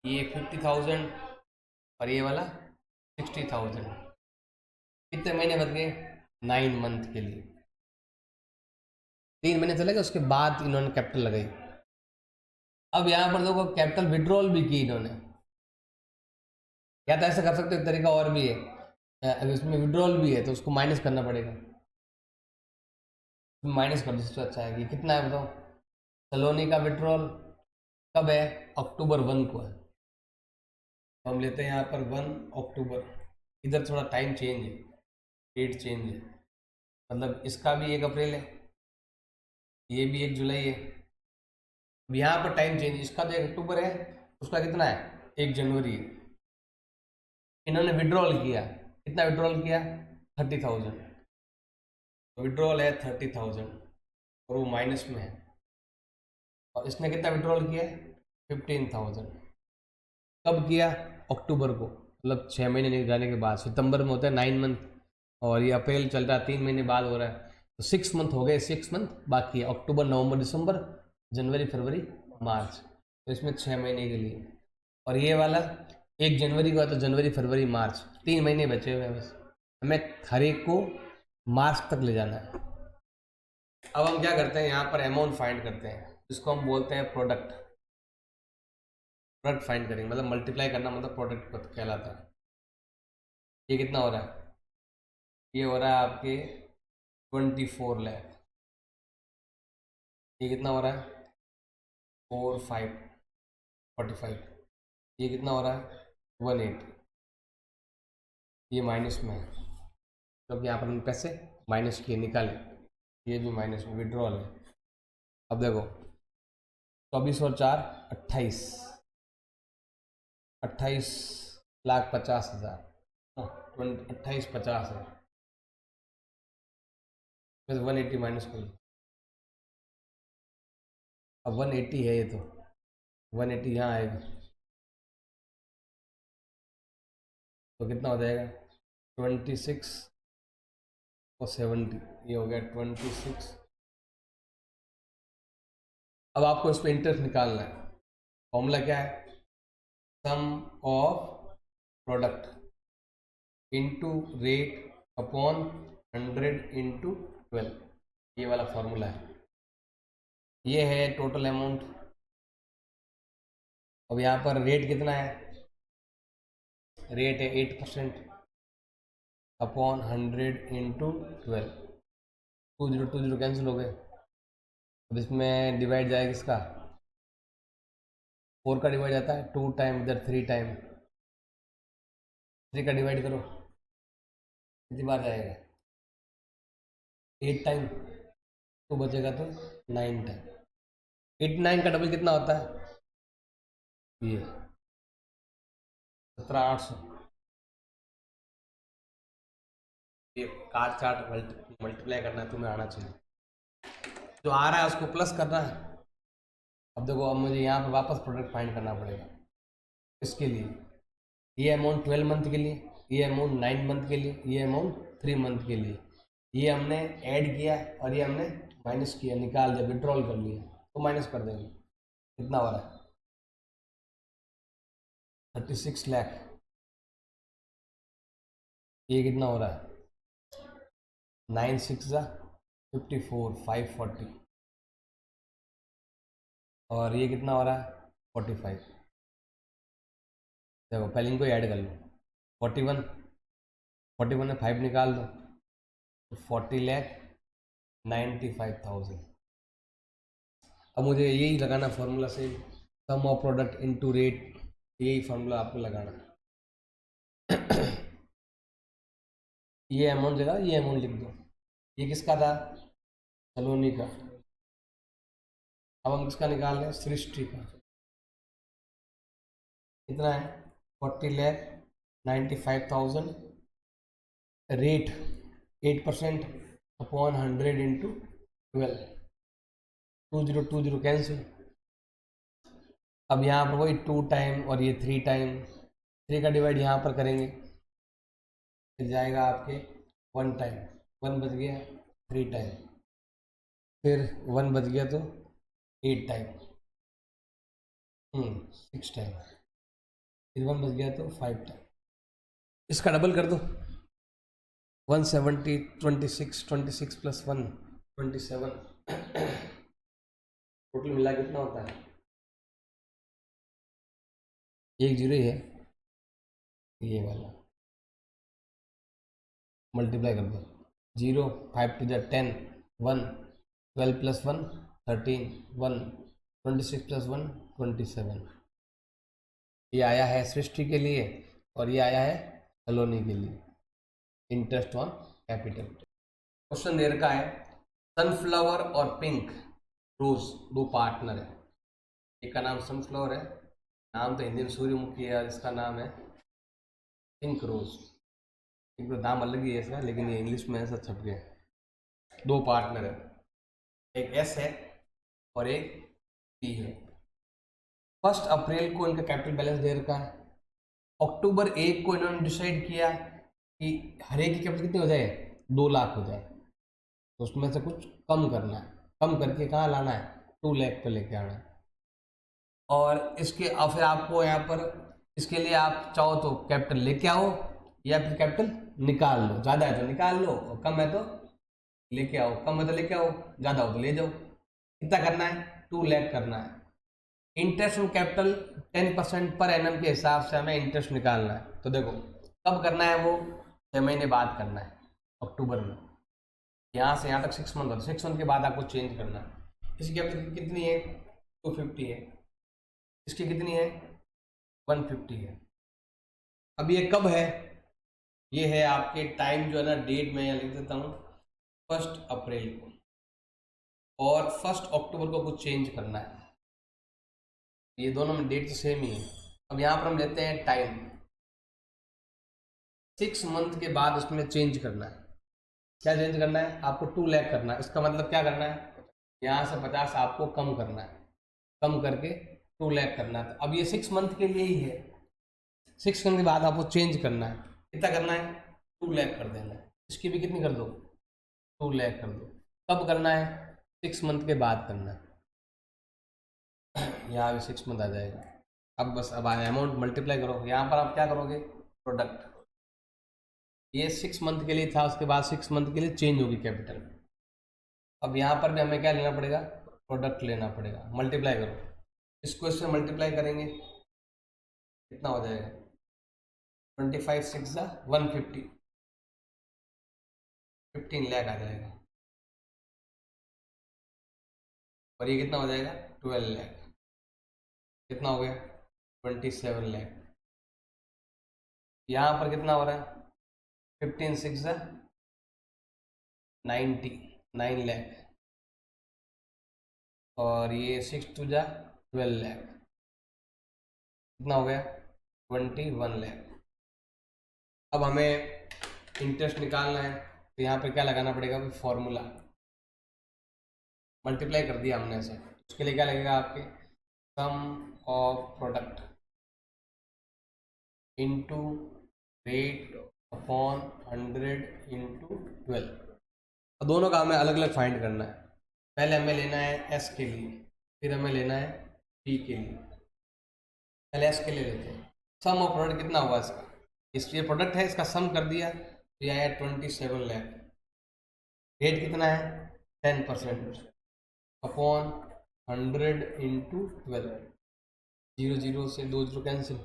ये 50,000 और ये वाला 60,000। कितने महीने बच गए, 9 मंथ के लिए। 3 महीने चले गए, उसके बाद इन्होंने कैपिटल लगाई। अब यहाँ पर देखो कैपिटल विड्रॉल भी की इन्होंने, या तो ऐसा कर सकते हो, एक तरीका और भी है, अगर इसमें विड्रॉल भी है तो उसको माइनस करना पड़ेगा, माइनस कर दो सबसे अच्छा है। कि कितना है बताओ, सलोनी का विड्रॉल कब है, अक्टूबर 1 को है, तो हम लेते हैं यहाँ पर 1 अक्टूबर। इधर थोड़ा टाइम चेंज है, डेट चेंज है, मतलब इसका भी 1 अप्रैल है, ये भी 1 जुलाई है। अब यहाँ पर टाइम चेंज, इसका तो 1 अक्टूबर है, उसका कितना है 1 जनवरी है। इन्होंने विड्रॉल किया, कितना विड्रॉल किया 30,000, विड्रॉल है 30,000 और वो माइनस में है। और इसने कितना विड्रॉल किया 15,000। कब किया, अक्टूबर को, मतलब 6 महीने जाने के बाद। सितंबर में होता है 9 मंथ, और ये अप्रैल चल रहा है, 3 महीने बाद हो रहा है, तो 6 मंथ हो गए। 6 मंथ बाकी है, अक्टूबर नवंबर दिसंबर जनवरी फरवरी मार्च, तो इसमें 6 महीने के लिए। और ये वाला 1 जनवरी को है, तो जनवरी फरवरी मार्च 3 महीने बचे हुए हैं बस। हमें हर एक को मार्च तक ले जाना है। अब हम क्या करते हैं, यहाँ पर अमाउंट फाइंड करते हैं, जिसको हम बोलते हैं प्रोडक्ट। प्रोडक्ट फाइंड करेंगे, मतलब मल्टीप्लाई करना, मतलब प्रोडक्ट कहलाता है। ये कितना हो रहा है? ये हो रहा है आपके 24 लाख। ये कितना हो रहा है? 45। ये कितना हो रहा है? 180। ये माइनस में है, क्योंकि यहाँ पर हमने पैसे माइनस किए, निकाले। ये भी माइनस में, विड्रॉल है। अब देखो 24 और 4 28, 28,50,000, 28,50,000 फिर 180 माइनस कर लो। अब 180 है ये, तो 180 यहाँ आएगा तो कितना हो जाएगा? 26 और 70, ये हो गया 26। अब आपको इस पर इंटरेस्ट निकालना है। फॉर्मूला क्या है? Sum of product into rate upon 100 into 12, ये वाला फॉर्मूला है। ये है टोटल अमाउंट। अब यहाँ पर रेट कितना है? रेट है 8% अपॉन 100 इंटू 12। 20 कैंसिल हो गए। अब इसमें डिवाइड जाएगा किसका? 4 का डिवाइड जाता है 2 टाइम, इधर 3 टाइम। 3 का डिवाइड करो, कितनी बार जाएगा? 8 टाइम। तो बचेगा तो 9 टाइम। 8 9 का डबल कितना होता है? ये 17,800। ये काट चाट मल्टीप्लाई करना है, तुम्हें आना चाहिए। जो आ रहा है उसको प्लस करना है। अब देखो, अब मुझे यहाँ पर वापस प्रोडक्ट फाइंड करना पड़ेगा। इसके लिए ये अमाउंट 12 मंथ के लिए, ये अमाउंट 9 मंथ के लिए, ये अमाउंट 3 मंथ के लिए। ये हमने ऐड किया और ये हमने माइनस किया, निकाल दिया, विड्रॉल कर लिया, तो माइनस कर देंगे। कितना हो रहा है? 36 लाख। ये कितना हो रहा है? 9 6 54, 540। और ये कितना हो रहा है? 45। देखो पहले इनको ऐड कर लो। 41 में 5 निकाल दो तो 40,95,000। अब मुझे यही लगाना फॉर्मूला से, सम ऑफ प्रोडक्ट इनटू रेट, यही फॉर्मूला आपको लगाना। ये अमाउंट जगह ये अमाउंट लिख दो। ये किसका था? सलोनी का। अब हम किसका निकाल रहे हैं? सृष्टि का। कितना है? 40,95,000। Rate 8% upon 100 into 12। 20 कैंसिल। अब यहाँ पर वही 2 टाइम और ये 3 टाइम। 3 का डिवाइड यहाँ पर करेंगे, फिर जाएगा आपके 1 टाइम। 1 बच गया 3 टाइम, फिर 1 बच गया तो 8 टाइम, 6 टाइम, फिर 1 बच गया तो 5 टाइम। इसका डबल कर दो। 170, 26 प्लस 1 27। टोटल मिला कितना होता है? एक जीरो ही है, ये वाला मल्टीप्लाई कर दो। 0 5 to the 10 1, 12 plus 1 13 1, 26 plus 1 27। ये आया है सृष्टि के लिए और ये आया है सलोनी के लिए। Interest on capital. क्वेश्चन दे रखा है, सनफ्लावर और पिंक रोज दो पार्टनर है। एक का नाम सनफ्लावर है, नाम तो हिंदी में सूर्यमुखी है, इसका नाम है पिंक रोज। एक तो नाम अलग ही है इसका, लेकिन ये इंग्लिश में ऐसा छप गया। दो पार्टनर है, एक एस है और एक पी है। 1 अप्रैल को इनका कैपिटल बैलेंस दे रखा है। अक्टूबर 1 को इन्होंने डिसाइड किया कि हर एक की कैपिटल कितनी हो जाए? 2 लाख हो जाए, तो उसमें से कुछ कम करना है। कम करके कहाँ लाना है? 2 लाख पे लेके आना है। और इसके और फिर आपको यहाँ पर इसके लिए आप चाहो तो कैपिटल लेके आओ या फिर कैपिटल निकाल लो। ज़्यादा है तो निकाल लो और कम है तो लेके आओ। कम है तो लेके आओ, ज़्यादा हो तो ले जाओ। कितना करना है? 2 लाख करना है। Interest on capital 10% per annum के हिसाब से हमें इंटरेस्ट निकालना है। तो देखो कब करना है वो? 6 महीने बाद करना है, अक्टूबर में। यहाँ से यहाँ तक 6 मंथ होता है, 6 मंथ के बाद आपको चेंज करना है। इसकी कैपिटल कितनी है? 250 है। इसकी कितनी है? 150 है। अब ये कब है? ये है आपके टाइम जो है ना, डेट में यहाँ लिख देता हूँ 1 अप्रैल को, और 1 अक्टूबर को कुछ चेंज करना है। ये दोनों में डेट तो सेम ही है। अब यहाँ पर हम लेते हैं टाइम, 6 मंथ के बाद उसमें चेंज करना है। क्या चेंज करना है? आपको 2 लाख करना है। इसका मतलब क्या करना है? यहाँ से 50 आपको कम करना है, कम करके 2 लाख करना है। तो अब ये 6 मंथ के लिए ही है, 6 मंथ के बाद आपको चेंज करना है। कितना करना है? 2 लाख कर देना है। इसकी भी कितनी कर दो? 2 लाख कर दो। कब करना है? 6 मंथ के बाद करना है। यहाँ भी 6 मंथ आ जाएगा। अब बस अब अमाउंट मल्टीप्लाई करो। यहाँ पर आप क्या करोगे? प्रोडक्ट। ये 6 मंथ के लिए था, उसके बाद 6 मंथ के लिए चेंज होगी कैपिटल। अब यहाँ पर भी हमें क्या लेना पड़ेगा? प्रोडक्ट लेना पड़ेगा। मल्टीप्लाई करो, इसको इससे मल्टीप्लाई करेंगे, कितना हो जाएगा? 25 6 150, 15 लाख आ जाएगा। और ये कितना हो जाएगा? 12 लाख। कितना हो गया? 27 लाख। यहाँ पर कितना हो रहा है? 15 6 90, 9 लाख। और ये 6 2 12 लाख। कितना हो गया? 21 लाख। अब हमें इंटरेस्ट निकालना है, तो यहाँ पे क्या लगाना पड़ेगा? फॉर्मूला। मल्टीप्लाई कर दिया हमने इसे, उसके लिए क्या लगेगा आपके? Sum of product into rate upon 100 into 12। तो दोनों का हमें अलग अलग फाइंड करना है। पहले हमें लेना है एस के लिए, फिर हमें लेना है पी के लिए। पहले एस के लिए लेते हैं। सम ऑफ प्रोडक्ट कितना हुआ इसका? इसलिए प्रोडक्ट है, इसका सम कर दिया तो यह आया 27 लाख। रेट कितना है? 10% अपॉन 100 इंटू 12। 0 0 से 2 0 कैंसिल।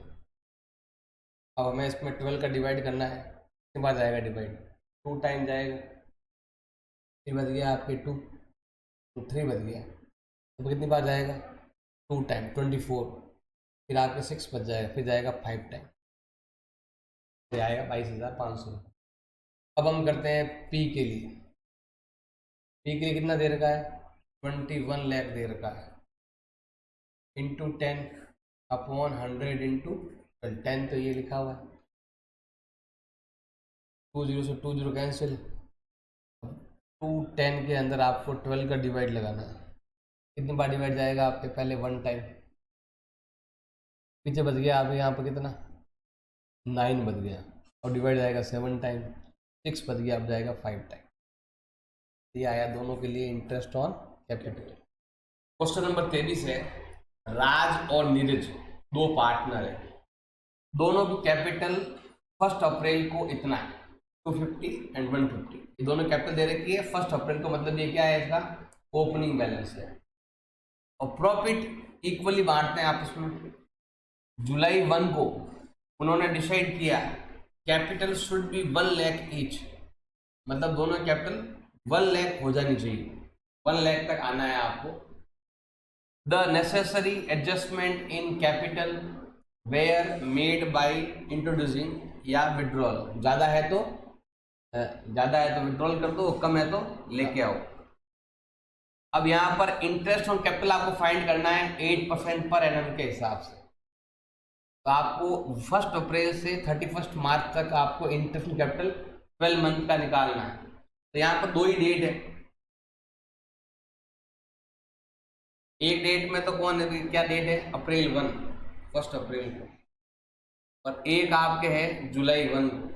अब हमें इसमें 12 का डिवाइड करना है, कितने बार जाएगा डिवाइड? 2 टाइम जाएगा। फिर बच गया आपके 2, तो 3 बच गया। तो कितनी बार जाएगा? 2 टाइम 24। फिर आपके 6 बच जाएगा, फिर जाएगा 5 टाइम, फिर आएगा 22,500। अब हम करते हैं पी के लिए। पी के लिए कितना दे रखा है? 21 लाख दे रखा है, इंटू 10 अपॉन 100 इंटू 10। तो ये लिखा हुआ है। 2 0 से 2 0 कैंसिल। 2 10 के अंदर आपको 12 का डिवाइड लगाना है। कितनी बार डिवाइड जाएगा आपके? पहले 1 टाइम, पीछे बच गया आप यहाँ पर कितना? 9 बच गया। और डिवाइड जाएगा 7 टाइम, 6 बच गया, अब जाएगा 5 टाइम। ये आया दोनों के लिए interest on capital. Question number 23 है, राज और नीरज 2 पार्टनर है, दोनों की कैपिटल 1 अप्रैल को इतना है, 250 एंड 150। ये दोनों कैपिटल दे रखी है 1 अप्रैल को, मतलब ये क्या है? इसका ओपनिंग बैलेंस है। और प्रॉफिट इक्वली बांटते हैं आपस में। जुलाई 1 को उन्होंने डिसाइड किया capital should be 1 lakh each, मतलब दोनों कैपिटल 1 लाख हो जानी चाहिए, 1 लाख तक आना है आपको। The necessary adjustment in capital were made by introducing या विड्रॉल। ज़्यादा है तो विड्रॉल कर दो, कम है तो लेके आओ। अब यहाँ पर इंटरेस्ट ऑन कैपिटल आपको फाइंड करना है 8% पर एनम के हिसाब से। तो आपको 1 अप्रैल से 31 मार्च तक आपको इंटरेस्ट ऑन कैपिटल 12 मंथ का निकालना है। तो यहाँ पर 2 ही डेट है। एक डेट में तो कौन है? क्या डेट है? अप्रैल 1 अप्रैल को, और एक आपके है जुलाई 1 को।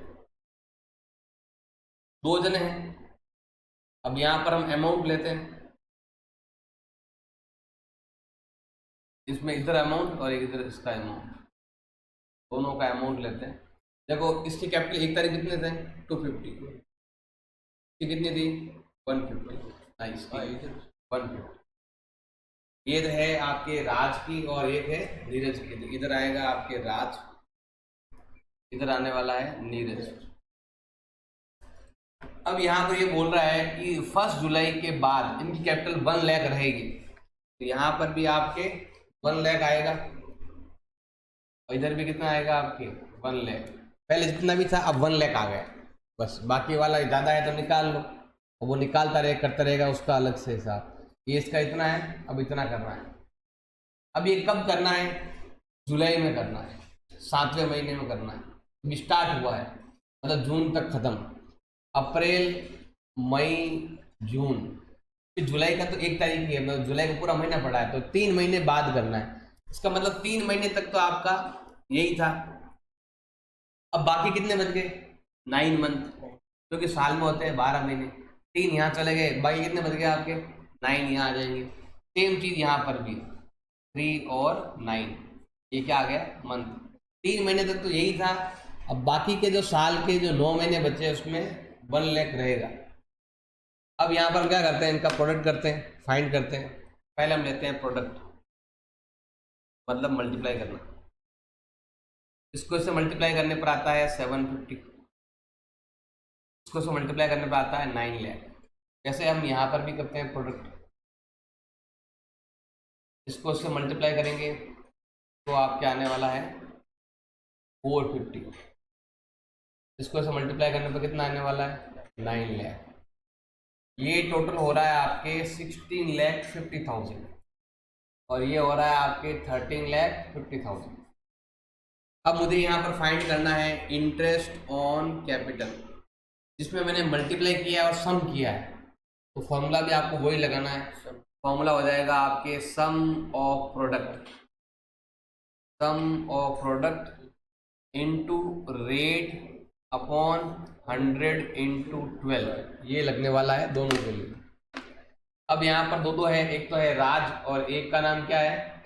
2 जने हैं। अब यहाँ पर हम अमाउंट लेते हैं, इसमें इधर अमाउंट और एक इधर इसका अमाउंट, दोनों का अमाउंट लेते हैं। देखो इसकी कैपिटल एक तारीख कितने थे? 250। कितनी थी? 150। नाइस, 150। ये है आपके राज की और एक है नीरज की। इधर आएगा आपके राज, इधर आने वाला है नीरज। अब यहाँ पर ये बोल रहा है कि 1 जुलाई के बाद इनकी कैपिटल 1 लाख रहेगी, तो यहाँ पर भी आपके 1 लाख आएगा और इधर भी कितना आएगा आपके 1 लाख। पहले जितना भी था अब 1 लाख आ गया, बस बाकी वाला ज़्यादा है तो निकाल लो, और वो निकालता रहे करता रहेगा उसका अलग से हिसाब। ये इसका इतना है, अब इतना करना है। अब ये कब करना है? जुलाई में करना है, 7वें महीने में करना है। अभी स्टार्ट हुआ है मतलब जून तक खत्म, अप्रैल मई जून, फिर जुलाई का तो 1 तारीख की है, मतलब जुलाई का पूरा महीना पड़ा है, तो 3 महीने बाद करना है। इसका मतलब 3 महीने तक तो आपका यही था। अब बाकी कितने बच गए? 9 मंथ, क्योंकि साल में होते हैं 12 महीने। 3 यहाँ चले गए, बाकी कितने बच गए आपके? 9 यहाँ आ जाएंगे। सेम चीज यहाँ पर भी 3 और 9, ये क्या आ गया? मंथ। 3 महीने तक तो यही था। अब बाकी के जो साल के जो 9 महीने बचे उसमें 1 लाख रहेगा। अब यहाँ पर क्या करते हैं? इनका प्रोडक्ट करते हैं, फाइंड करते हैं। पहले हम लेते हैं प्रोडक्ट, मतलब मल्टीप्लाई करना। इसको इससे मल्टीप्लाई करने पर आता है 750, इसको इससे मल्टीप्लाई करने पर आता है 9 लाख। जैसे हम यहाँ पर भी करते हैं प्रोडक्ट, इसको इससे मल्टीप्लाई करेंगे तो आपके आने वाला है 450, इसको इससे मल्टीप्लाई करने पर कितना आने वाला है? 9 लाख। ये टोटल हो रहा है आपके 16,50,000 और ये हो रहा है आपके 13,50,000। अब मुझे यहाँ पर फाइंड करना है इंटरेस्ट ऑन कैपिटल, जिसमें मैंने मल्टीप्लाई किया है और सम किया है, तो फॉर्मूला भी आपको वही लगाना है। फॉर्मूला हो जाएगा आपके sum of product into rate upon 100 into 12, ये लगने वाला है दोनों के लिए। अब यहाँ पर दो है, एक तो है राज और एक का नाम क्या है?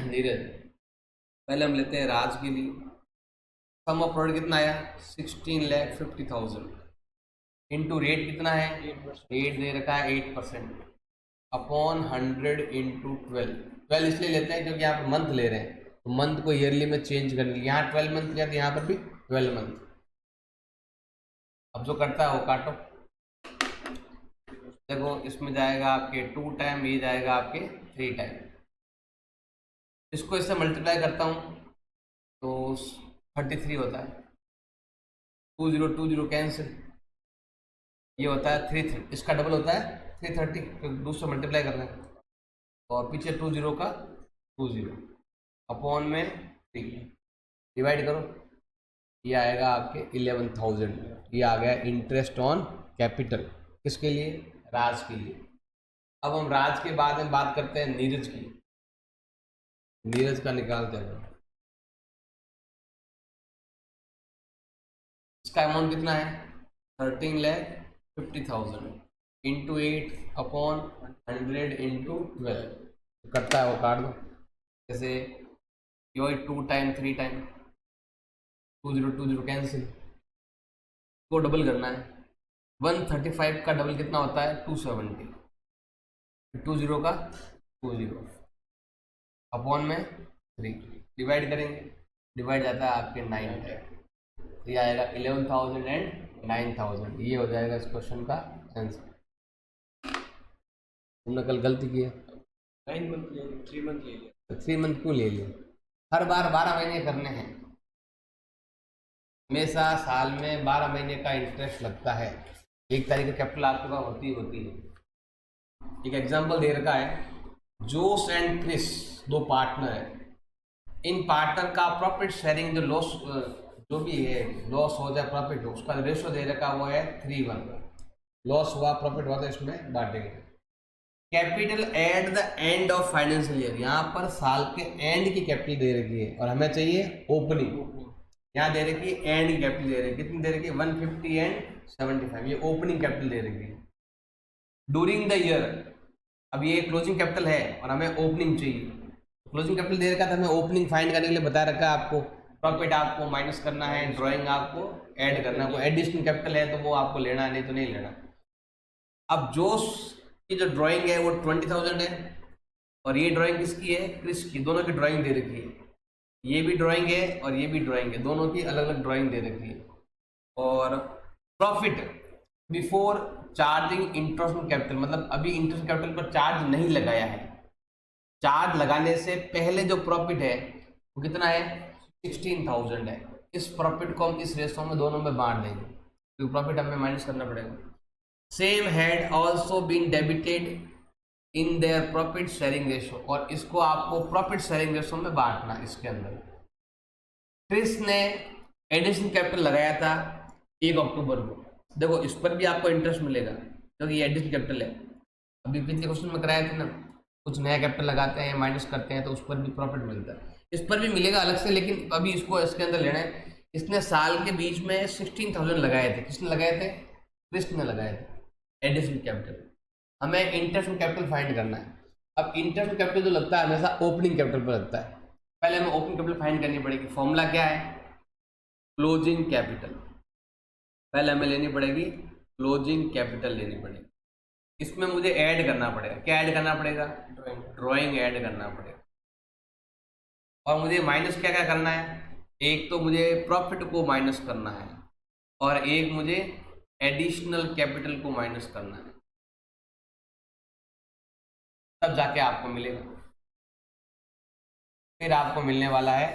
नीरज। पहले हम लेते हैं राज के लिए। सम ऑफ प्रोडक्ट कितना आया? 16,50,000 इंटू रेट कितना है? रेट दे रखा है 8% अपॉन 100 इंटू 12 इसलिए लेते हैं क्योंकि यहाँ पर मंथ ले रहे हैं, तो मंथ को ईयरली में चेंज करने के लिए यहाँ 12 मंथ किया तो यहाँ पर भी 12 मंथ। अब जो करता है वो काटो, देखो इसमें जाएगा आपके 2 टाइम, ये जाएगा आपके 3 टाइम। इसको इससे मल्टीप्लाई करता हूँ तो 33 होता है, 20 कैंसिल, ये होता है 33, इसका डबल होता है 330, तो दूसरा मल्टीप्लाई कर रहे हैं और पीछे 20 का 20 अपॉन में 3 डिवाइड करो, ये आएगा आपके 11,000। ये आ गया इंटरेस्ट ऑन कैपिटल। किसके लिए? राज के लिए। अब हम राज के बाद में बात करते हैं नीरज की। नीरज का निकालते हैं। इसका अमाउंट कितना है? 13,50,000 इंटू 8 अपॉन 100 इंटू 12 करता है वो, काट दो। जैसे यो 2 टाइम 3 टाइम 20 कैंसिल, को डबल करना है। 135 का डबल कितना होता है? 270, 20 का 20 अपॉन में 3 डिवाइड करेंगे, डिवाइड जाता है आपके 9 टाइम, तो ये आएगा 11,000 एंड 9,000। ये हो जाएगा इस क्वेश्चन का आंसर। तुमने कल गलती की है, 9 मंथ ले लिया, 3 मंथ ले लिया। 3 मंथ क्यों ले लिया? हर बार 12 महीने करने हैं, हमेशा साल में 12 महीने का इंटरेस्ट लगता है। 1 तारीख का कैपिटल आपके पास होती है। एक एग्जांपल दे रखा है, जोस एंड क्रिस 2 पार्टनर है, इन पार्टनर का प्रॉफिट शेयरिंग जो लॉस जो भी है, लॉस हो जाए प्रॉफिट हो, उसका रेशो दे रखा वो है 3:1। लॉस हुआ प्रॉफिट हुआ तो इसमें बांटेंगे। Capital at the end of financial year, यहाँ पर साल के एंड की कैपिटल दे रखी है और हमें चाहिए ओपनिंग। यहाँ दे रखी है एंड की कैपिटल दे रखी है, कितनी दे रखी है? 150 एंड 75, ये ओपनिंग कैपिटल दे रखी है। ड्यूरिंग द ईयर, अब ये क्लोजिंग कैपिटल है और हमें ओपनिंग चाहिए। क्लोजिंग कैपिटल दे रखा था, हमें ओपनिंग फाइंड करने के लिए बता रखा है आपको। प्रॉफिट आपको माइनस करना है, ड्राइंग आपको ऐड करना है। कोई एडिशनल कैपिटल है तो वो आपको लेना है, नहीं तो नहीं लेना। अब जोस की जो ड्राइंग है वो 20,000 है और ये ड्राइंग किसकी है? क्रिस की। दोनों की ड्राइंग दे रखी है। ये भी ड्राइंग है और ये भी ड्राइंग है, दोनों की अलग अलग ड्राइंग दे रखी है। और profit before charging interest on capital, मतलब अभी इंटरेस्ट कैपिटल पर चार्ज नहीं लगाया है, चार्ज लगाने से पहले जो प्रॉफिट है वो कितना है, 16,000 है। इस प्रॉफिट को हम इस रेशो में दोनों में बांट देंगे, क्योंकि प्रॉफिट हमें माइनस करना पड़ेगा। Same had also been debited in their profit sharing ratio, और इसको आपको प्रॉफिट शेयरिंग रेशो में बांटना। इसके अंदर क्रिस ने एडिशन कैपिटल लगाया था 1 अक्टूबर को, देखो इस पर भी आपको इंटरेस्ट मिलेगा क्योंकि ये एडिशन कैपिटल है। अभी पिछले क्वेश्चन में कराया था ना, कुछ नया कैपिटल लगाते हैं माइनस करते हैं तो उस पर भी प्रॉफिट मिलता है, इस पर भी मिलेगा अलग से, लेकिन अभी इसको इसके अंदर लेना है। इसने साल के बीच में 16,000 लगाए थे, किसने लगाए थे, क्रिस ने लगाए थे एडिशन कैपिटल। हमें इंटरेस्ट कैपिटल फाइंड करना है। अब इंटरेस्ट कैपिटल जो लगता है हमेशा ओपनिंग कैपिटल पर लगता है, पहले हमें ओपनिंग कैपिटल फाइंड करनी पड़ेगी। फॉर्मूला क्या है, क्लोजिंग कैपिटल, पहले हमें लेनी पड़ेगी क्लोजिंग कैपिटल लेनी पड़ेगी। इसमें मुझे ऐड करना पड़ेगा, क्या ऐड करना पड़ेगा, ड्राइंग ऐड करना पड़ेगा। और मुझे माइनस क्या क्या करना है, एक तो मुझे प्रॉफिट को माइनस करना है और एक मुझे एडिशनल कैपिटल को माइनस करना है, तब जाके आपको मिलेगा। फिर आपको मिलने वाला है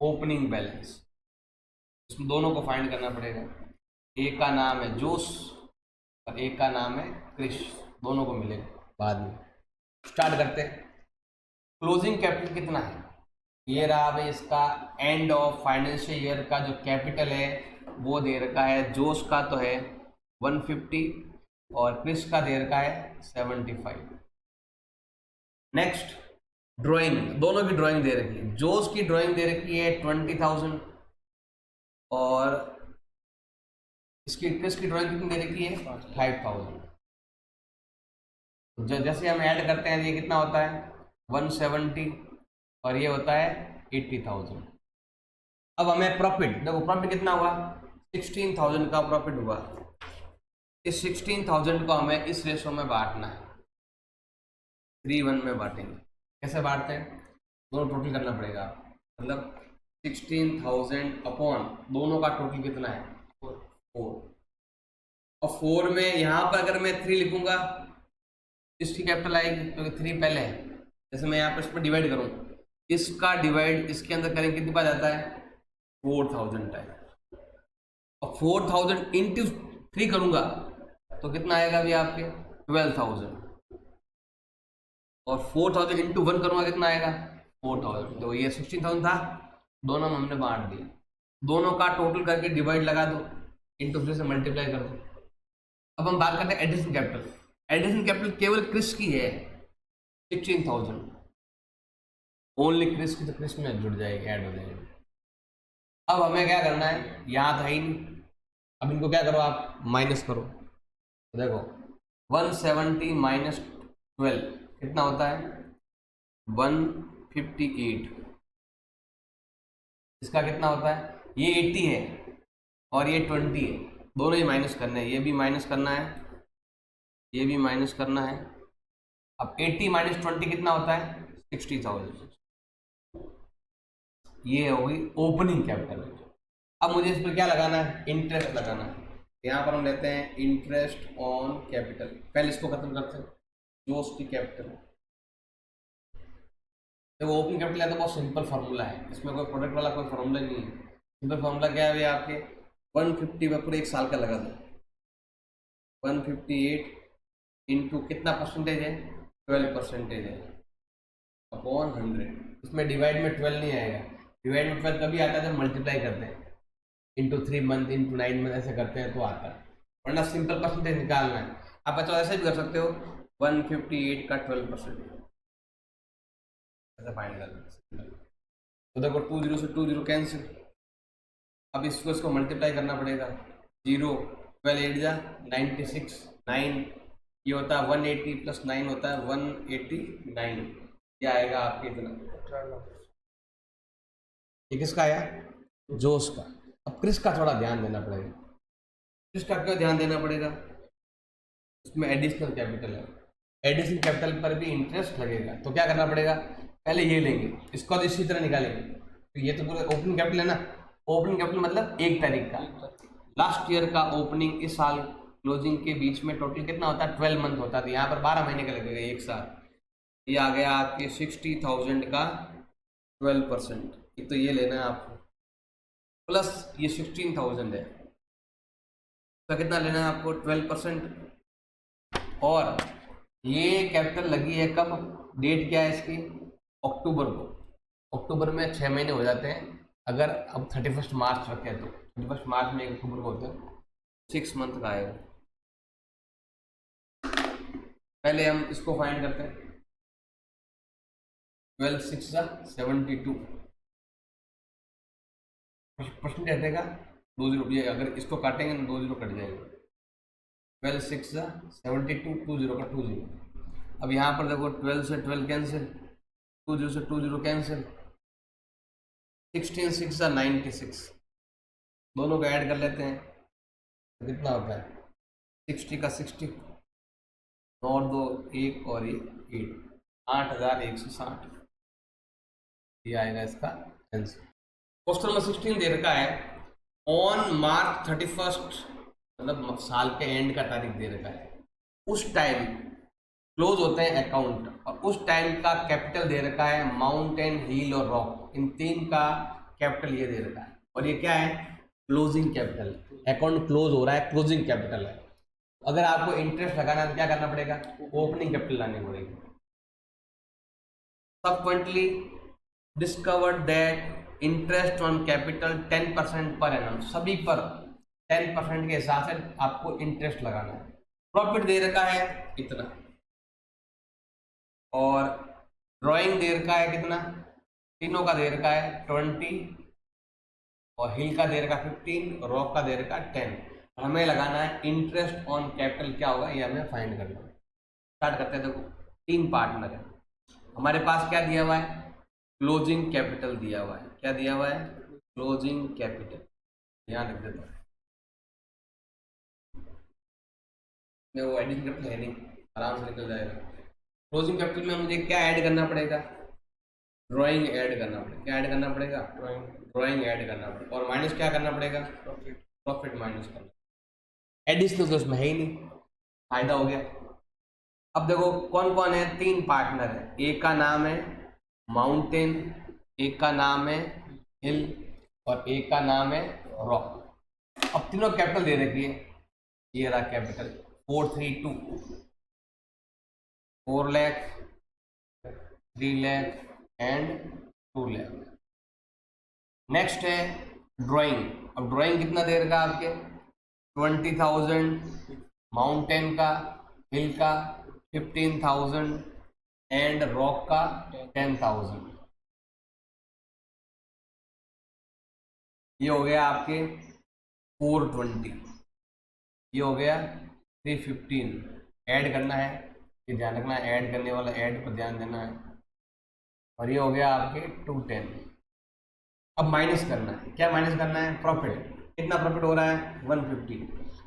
ओपनिंग बैलेंस, इसमें दोनों को फाइंड करना पड़ेगा। एक का नाम है जोस और एक का नाम है क्रिश, दोनों को मिलेगा बाद में। स्टार्ट करते हैं। क्लोजिंग कैपिटल कितना है, ये रहा भाई इसका एंड ऑफ फाइनेंशियल ईयर का जो कैपिटल है वो दे रखा है। जोस का तो है 150 और क्रिस का दे रखा है 75। नेक्स्ट ड्राइंग, दोनों की ड्राइंग दे रखी है। जोस की ड्राइंग दे रखी है 20,000 और इसकी क्रिस की ड्राइंग कितनी दे रखी है 5,000। जैसे हम ऐड करते हैं ये कितना होता है 170 और ये होता है 80,000। अब हमें प्रॉफिट, देखो प्रॉफिट कितना हुआ 16,000 का प्रॉफिट हुआ। इस 16,000 को हमें इस रेशो में बांटना है, 3:1 में बांटेंगे। कैसे बांटते हैं, दोनों टोटल करना पड़ेगा, मतलब 16,000 अपॉन दोनों का टोटल कितना है 4। और 4 में यहाँ पर अगर मैं 3 लिखूंगा इसकी कैपिटल आएगी क्योंकि 3 पहले है। जैसे मैं यहाँ पर इस पर डिवाइड करूँ, इसका डिवाइड इसके अंदर करें कितनी बार जाता है 4,000 टाइम। और 4,000 इंटू 3 करूँगा तो कितना आएगा अभी आपके 12,000। और 4,000 इंटू 1 करूँगा कितना आएगा 4,000। तो ये 16,000 था, दोनों में हमने बांट दिया। दोनों का टोटल करके डिवाइड लगा दो, इंटू 3 से मल्टीप्लाई कर दो। अब हम बात करते हैं एडिशन कैपिटल। एडिशन कैपिटल केवल क्रिस की है 16,000, ओनली क्रिस की, तो क्रिस में जुड़ जाएगी, ऐड हो जाएगी। अब हमें क्या करना है, यहाँ था ही नहीं, अब इनको क्या करो आप माइनस करो। तो देखो 170 माइनस 12 कितना होता है 158। इसका कितना होता है, ये 80 है और ये 20 है, दोनों ही माइनस करने हैं। ये भी माइनस करना है, ये भी माइनस करना है। अब 80 माइनस 20 कितना होता है 60,000। ये होगी ओपनिंग कैपिटल। अब मुझे इस पर क्या लगाना है, इंटरेस्ट लगाना है। यहाँ पर हम लेते हैं इंटरेस्ट ऑन कैपिटल। पहले इसको खत्म करते हैं, जोस की कैपिटल। देखो ओपनिंग कैपिटल है तो बहुत सिंपल फार्मूला है, इसमें कोई प्रोडक्ट वाला कोई फार्मूला नहीं है। सिंपल फार्मूला क्या है भैया, आपके 150 में पूरे 1 साल का लगा दो। 158 इंटू कितना परसेंटेज है 12% है अपॉन 100। इसमें डिवाइड में 12 नहीं आएगा, डिवाइड में 12 कभी आता है जब मल्टीप्लाई करते हैं, इंटू 3 मंथ इंटू 9 मंथ ऐसे करते हैं तो आता है, वरना सिंपल परसेंटेज निकालना है। आप बच्चों ऐसे भी कर सकते हो 158 का 12% ऐसे फाइंड करना। तो देखो 20 से 20 कैंसिल। अब इसको मल्टीप्लाई करना पड़ेगा, 0 12 8 जा 96 9, ये होता है 180 प्लस 9 होता है 189। ये आएगा आपके इतना। ये किसका आया, जोस का। अब क्रिस का थोड़ा ध्यान देना पड़ेगा। क्रिस का क्यों ध्यान देना पड़ेगा, उसमें एडिशनल कैपिटल है, एडिशनल कैपिटल पर भी इंटरेस्ट लगेगा। तो क्या करना पड़ेगा, पहले ये लेंगे, इसको तो इसी तरह निकालेंगे, तो ये तो पूरा ओपनिंग कैपिटल है ना। ओपनिंग कैपिटल मतलब 1 तारीख का, लास्ट ईयर का ओपनिंग इस साल क्लोजिंग के बीच में टोटल कितना होता है, 12 मंथ होता था, यहाँ पर 12 महीने का लगेगा, एक साल। ये आ गया आपके 60,000 का 12%, एक तो ये लेना है आपको, प्लस ये 16,000 है, तो कितना लेना है आपको, 12%। और ये कैपिटल लगी है कब, डेट क्या है इसकी, अक्टूबर को। अक्टूबर में 6 महीने हो जाते हैं, अगर अब 31 मार्च रखें तो 31 मार्च में 1 अक्टूबर को होते हैं, 6 मंथ का आएगा। पहले हम इसको फाइंड करते हैं, 12 6 72 परसेंट हटेगा, 2 जीरो, ये अगर इसको काटेंगे तो 2 जीरो कट जाएंगे। 12 6 72, 2 जीरो का 2 जीरो। अब यहाँ पर देखो 12 से 12 कैंसिल, 2 जीरो से 2 जीरो कैंसिल, 16 6 96, दोनों को ऐड कर लेते हैं तो कितना होता है, 60 का 60 और 2 1 और ये 8, 8,160, ये आएगा इसका आंसर। क्वेश्चन नंबर 16 दे रखा है, ऑन मार्च 31, मतलब साल के एंड का तारीख दे रखा है, उस टाइम क्लोज होते हैं अकाउंट, और उस टाइम का कैपिटल दे रखा है माउंटेन, हिल और रॉक, इन 3 का कैपिटल ये दे रखा है, और ये क्या है, क्लोजिंग कैपिटल। अकाउंट क्लोज हो रहा है, क्लोजिंग कैपिटल है। अगर आपको इंटरेस्ट लगाना है तो क्या करना पड़ेगा, ओपनिंग कैपिटल लानी पड़ेगी। Subsequently discovered that interest on capital 10% per annum, सभी पर 10% के हिसाब से आपको इंटरेस्ट लगाना है। प्रॉफिट दे रखा है इतना, और ड्राइंग दे रखा है कितना, तीनों का दे रखा है 20, और हिल का दे रखा 15, रॉक का दे रखा 10। हमें लगाना है इंटरेस्ट ऑन कैपिटल क्या होगा, ये हमें फाइंड करना है। स्टार्ट करते हैं। देखो 3 पार्टनर है हमारे पास, क्या दिया हुआ है, क्लोजिंग कैपिटल दिया हुआ है। क्या दिया हुआ है, क्लोजिंग कैपिटल, यहाँ लिख देता हूँ, वो एडिशन कैपिटल है नहीं, आराम से निकल जाएगा। क्लोजिंग कैपिटल में मुझे क्या ऐड करना पड़ेगा, ड्राइंग ऐड करना पड़ेगा। क्या ऐड करना पड़ेगा, ड्राइंग ऐड करना पड़ेगा, और माइनस क्या करना पड़ेगा, प्रॉफिट माइनस करना। एडिशनल तो उसमें है ही नहीं, फायदा हो गया। अब देखो कौन कौन है, 3 पार्टनर है, एक का नाम है माउंटेन, एक का नाम है हिल, और एक का नाम है रॉक। अब तीनों कैपिटल दे रखी है, ये रहा capital 432, 4 lakh, 3 lakh and 2 lakh. Next है ड्राइंग। अब ड्राइंग कितना दे रखा है आपके, 20,000 माउंटेन का, हिल का 15,000 एंड रॉक का 10,000। ये हो गया आपके 420, ये हो गया 315। ऐड करना है, ये ध्यान रखना है, ऐड करने वाला ऐड पर ध्यान देना है। और ये हो गया आपके 210। अब माइनस करना है, क्या माइनस करना है, प्रॉफिट। कितना प्रॉफिट हो रहा है, 150।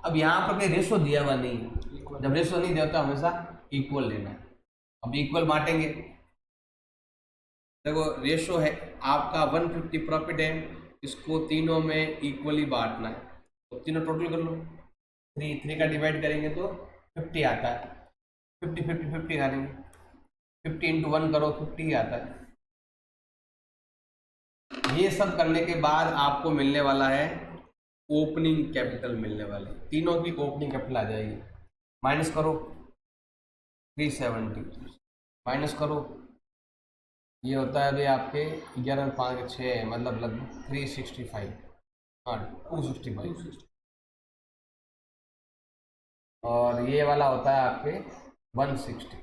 अब यहाँ पर कोई रेशो दिया हुआ नहीं है, जब रेशो नहीं दिया तो हमेशा इक्वल लेना है। अब इक्वल बांटेंगे, देखो रेशो है आपका 150 प्रॉफिट है, इसको तीनों में इक्वली बांटना है, तो तीनों टोटल कर लो, 3 का डिवाइड करेंगे तो 50 आता है, 50 50 50 करेंगे, 50 इंटू 1 करो 50 ही आता है। ये सब करने के बाद आपको मिलने वाला है ओपनिंग कैपिटल, मिलने वाले तीनों की ओपनिंग कैपिटल आ जाएगी। माइनस करो 370, माइनस करो, ये होता है भाई आपके 11 5 6, मतलब लगभग 365, हाँ 265, और ये वाला होता है आपके 160।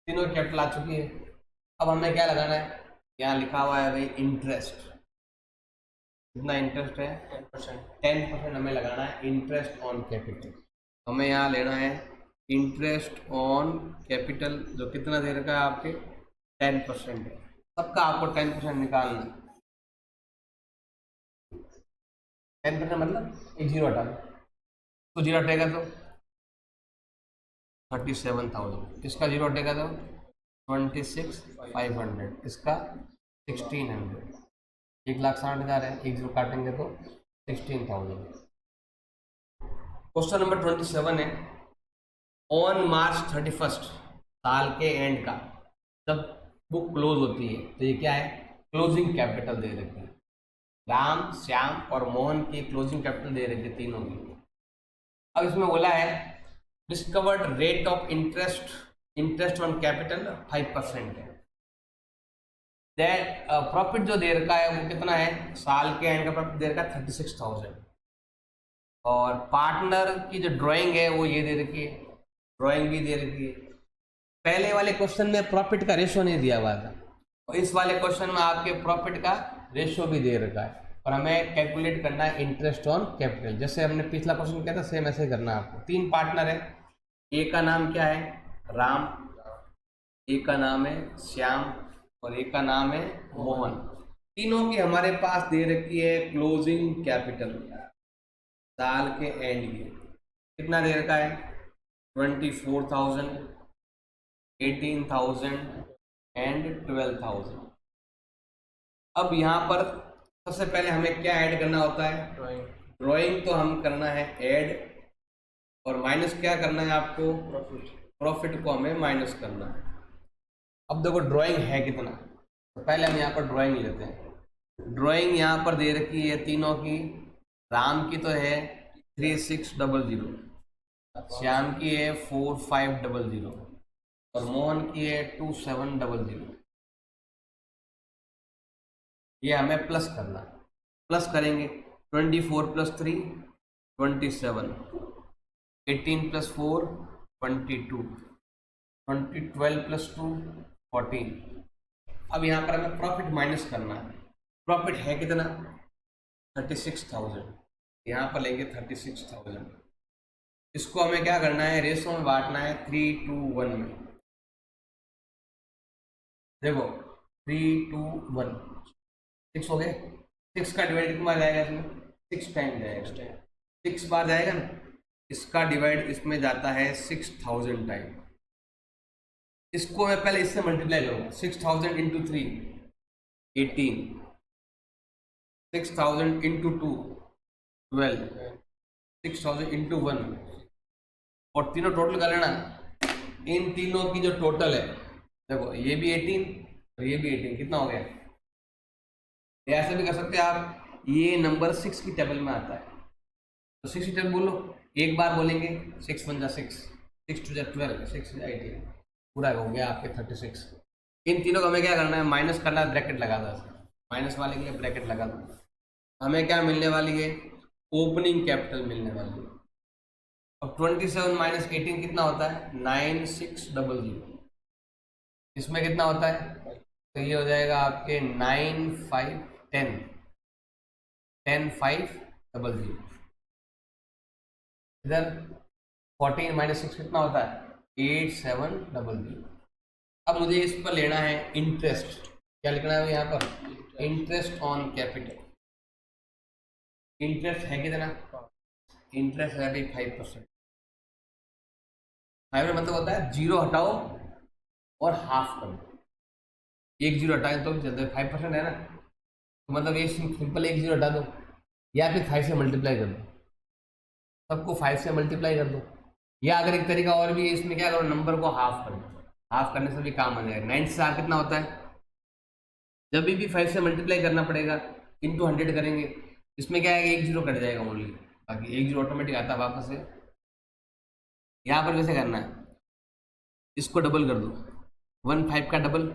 तीनों की कैपिटल आ चुकी है। अब हमें क्या लगाना है, यहाँ लिखा हुआ है भाई इंटरेस्ट, कितना इंटरेस्ट है, 10% हमें लगाना है इंटरेस्ट ऑन कैपिटल। हमें यहाँ लेना है इंटरेस्ट ऑन कैपिटल, जो कितना दे रखा है आपके 10% है, सबका आपको 10% निकालना है। 10% मतलब एक जीरो हटा दो, तो जीरो हटेगा तो 37,000, इसका जीरो हटेगा तो 26,500, इसका 1600, 1,60,000 है, 1 जीरो काटेंगे तो 16,000। क्वेश्चन नंबर 27 है, ऑन मार्च 31 साल के एंड का जब बुक क्लोज होती है तो ये क्या है, क्लोजिंग कैपिटल दे रखी है। राम, श्याम और मोहन की क्लोजिंग कैपिटल दे रखी है तीनों की। अब इसमें बोला है discovered rate of interest on capital 5% है। दैट प्रॉफिट जो दे रखा है वो कितना है, साल के एंड का प्रॉफिट दे रखा है 36,000। और पार्टनर की जो ड्राइंग है वो ये दे रखी है, ड्राइंग भी दे रखी है। पहले वाले क्वेश्चन में प्रॉफिट का रेशो नहीं दिया हुआ था और इस वाले क्वेश्चन में आपके प्रॉफिट का रेशो भी दे रखा है और हमें कैलकुलेट करना है इंटरेस्ट ऑन कैपिटल। जैसे हमने पिछला क्वेश्चन किया था सेम ऐसे ही करना है आपको। 3 पार्टनर है, एक का नाम क्या है राम, एक का नाम है श्याम और एक का नाम है मोहन। तीनों की हमारे पास दे रखी है क्लोजिंग कैपिटल साल के एंड की। कितना दे रखा है 24,000, 18,000 एंड 12,000। अब यहाँ पर सबसे पहले हमें क्या ऐड करना होता है, ड्राइंग तो हम करना है ऐड और माइनस क्या करना है आपको, प्रॉफिट को हमें माइनस करना है। अब देखो ड्राइंग है कितना, तो पहले हम यहाँ पर ड्राइंग लेते हैं। ड्राइंग यहाँ पर दे रखी है तीनों की, राम की तो है 3600, श्याम की है 4500 और मोहन की है 2700। ये हमें प्लस करना है, प्लस करेंगे 24 + 3 27, 18 + 4 22, 12 + 2 14। अब यहाँ पर हमें प्रॉफिट माइनस करना है। प्रॉफिट है कितना 36,000, यहाँ पर लेंगे 36,000। इसको हमें क्या करना है, रेशो में बांटना है 3:1 में। देखो 3:1 6 हो गए। 6 का डिवाइड कितना बार जाएगा इसमें, 6 टाइम जाएगा, 6 बार जाएगा ना। इसका डिवाइड इसमें जाता है 6,000 टाइम। इसको मैं पहले इससे मल्टीप्लाई करूँगा, 6,000 × 3 18, 6,000 × 2 12, 6,000 × 1 और तीनों टोटल कर लेना। इन तीनों की जो टोटल है, देखो ये भी 18 और ये भी 18, कितना हो गया। ऐसे भी कर सकते हैं आप, ये नंबर 6 की टेबल में आता है तो 6 की टेबल बोलो, एक बार बोलेंगे 6 × 1 = 6, 6 × 2 = 12, 6 × 18, पूरा हो गया आपके 36। इन तीनों को हमें क्या करना है, माइनस करना है, ब्रैकेट लगा दो, माइनस वाले के लिए ब्रैकेट लगा दो। हमें क्या मिलने वाली है, ओपनिंग कैपिटल मिलने वाली है। अब 27 - 18 कितना होता है 9600। इसमें कितना होता है, तो ये हो जाएगा आपके 9 5 10 10 500। इधर 14 - 6 कितना होता है 8700। अब मुझे इस पर लेना है इंटरेस्ट। क्या लिखना है यहाँ पर, इंटरेस्ट ऑन कैपिटल। इंटरेस्ट है कितना, इंटरेस्ट है 5%। 5 मतलब होता है 0 हटाओ और हाफ कर दो। 1 0 हटाएं तो भी चलता है, 5% है ना, तो मतलब ये सिंपल 1 0 हटा दो या फिर 5 से मल्टीप्लाई कर दो, सबको 5 से मल्टीप्लाई कर दो। या अगर एक तरीका और भी है, इसमें क्या करो, नंबर को हाफ कर दो, हाफ करने से भी काम आ जाएगा। 9 से R कितना होता है, जब भी 5 से मल्टीप्लाई करना पड़ेगा इंटू 100 करेंगे, इसमें क्या है 1 0 कट जाएगा ओनली, बाकी 1 0 ऑटोमेटिक आता है वापस से। यहाँ पर कैसे करना है, इसको डबल कर दो, 1 5 का डबल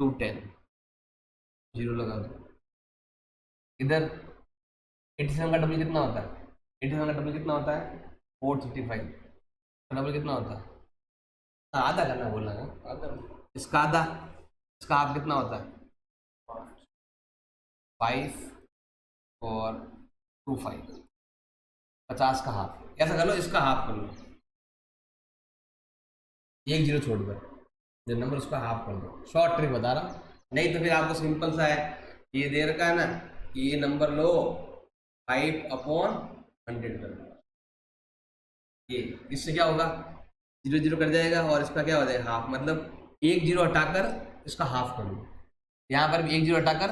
2 10, 0 लगा दो। इधर 87 का डबल कितना होता है, 87 का डबल कितना होता है 435 का डबल कितना होता है, आधा करना बोलना है, आधा, इसका आधा, इसका हाफ कितना होता है 5 और 2 5, 50 का हाफ। ऐसा कर लो, इसका हाफ कर लो, 1 0 छोड़कर जो नंबर उसका हाफ कर दो। शॉर्ट ट्रिक बता रहा हूँ, नहीं तो फिर आपको सिंपल सा है, ये दे रखा है ना, ये नंबर लो 5/100 कर दो। ये इससे क्या होगा 0 0 कट जाएगा और इसका क्या हो जाएगा हाफ, मतलब 1 0 हटाकर इसका हाफ कर लो। यहाँ पर भी एक जीरो हटाकर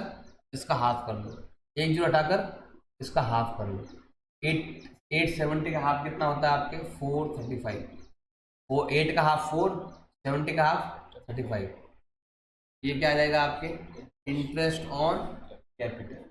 इसका हाफ कर लो, एक जीरो हटाकर इसका हाफ कर लो। 870 का हाफ कितना होता है आपके 435, वो 8 का हाफ 4, 70 का हाफ 35। ये क्या आ जाएगा आपके इंटरेस्ट ऑन कैपिटल।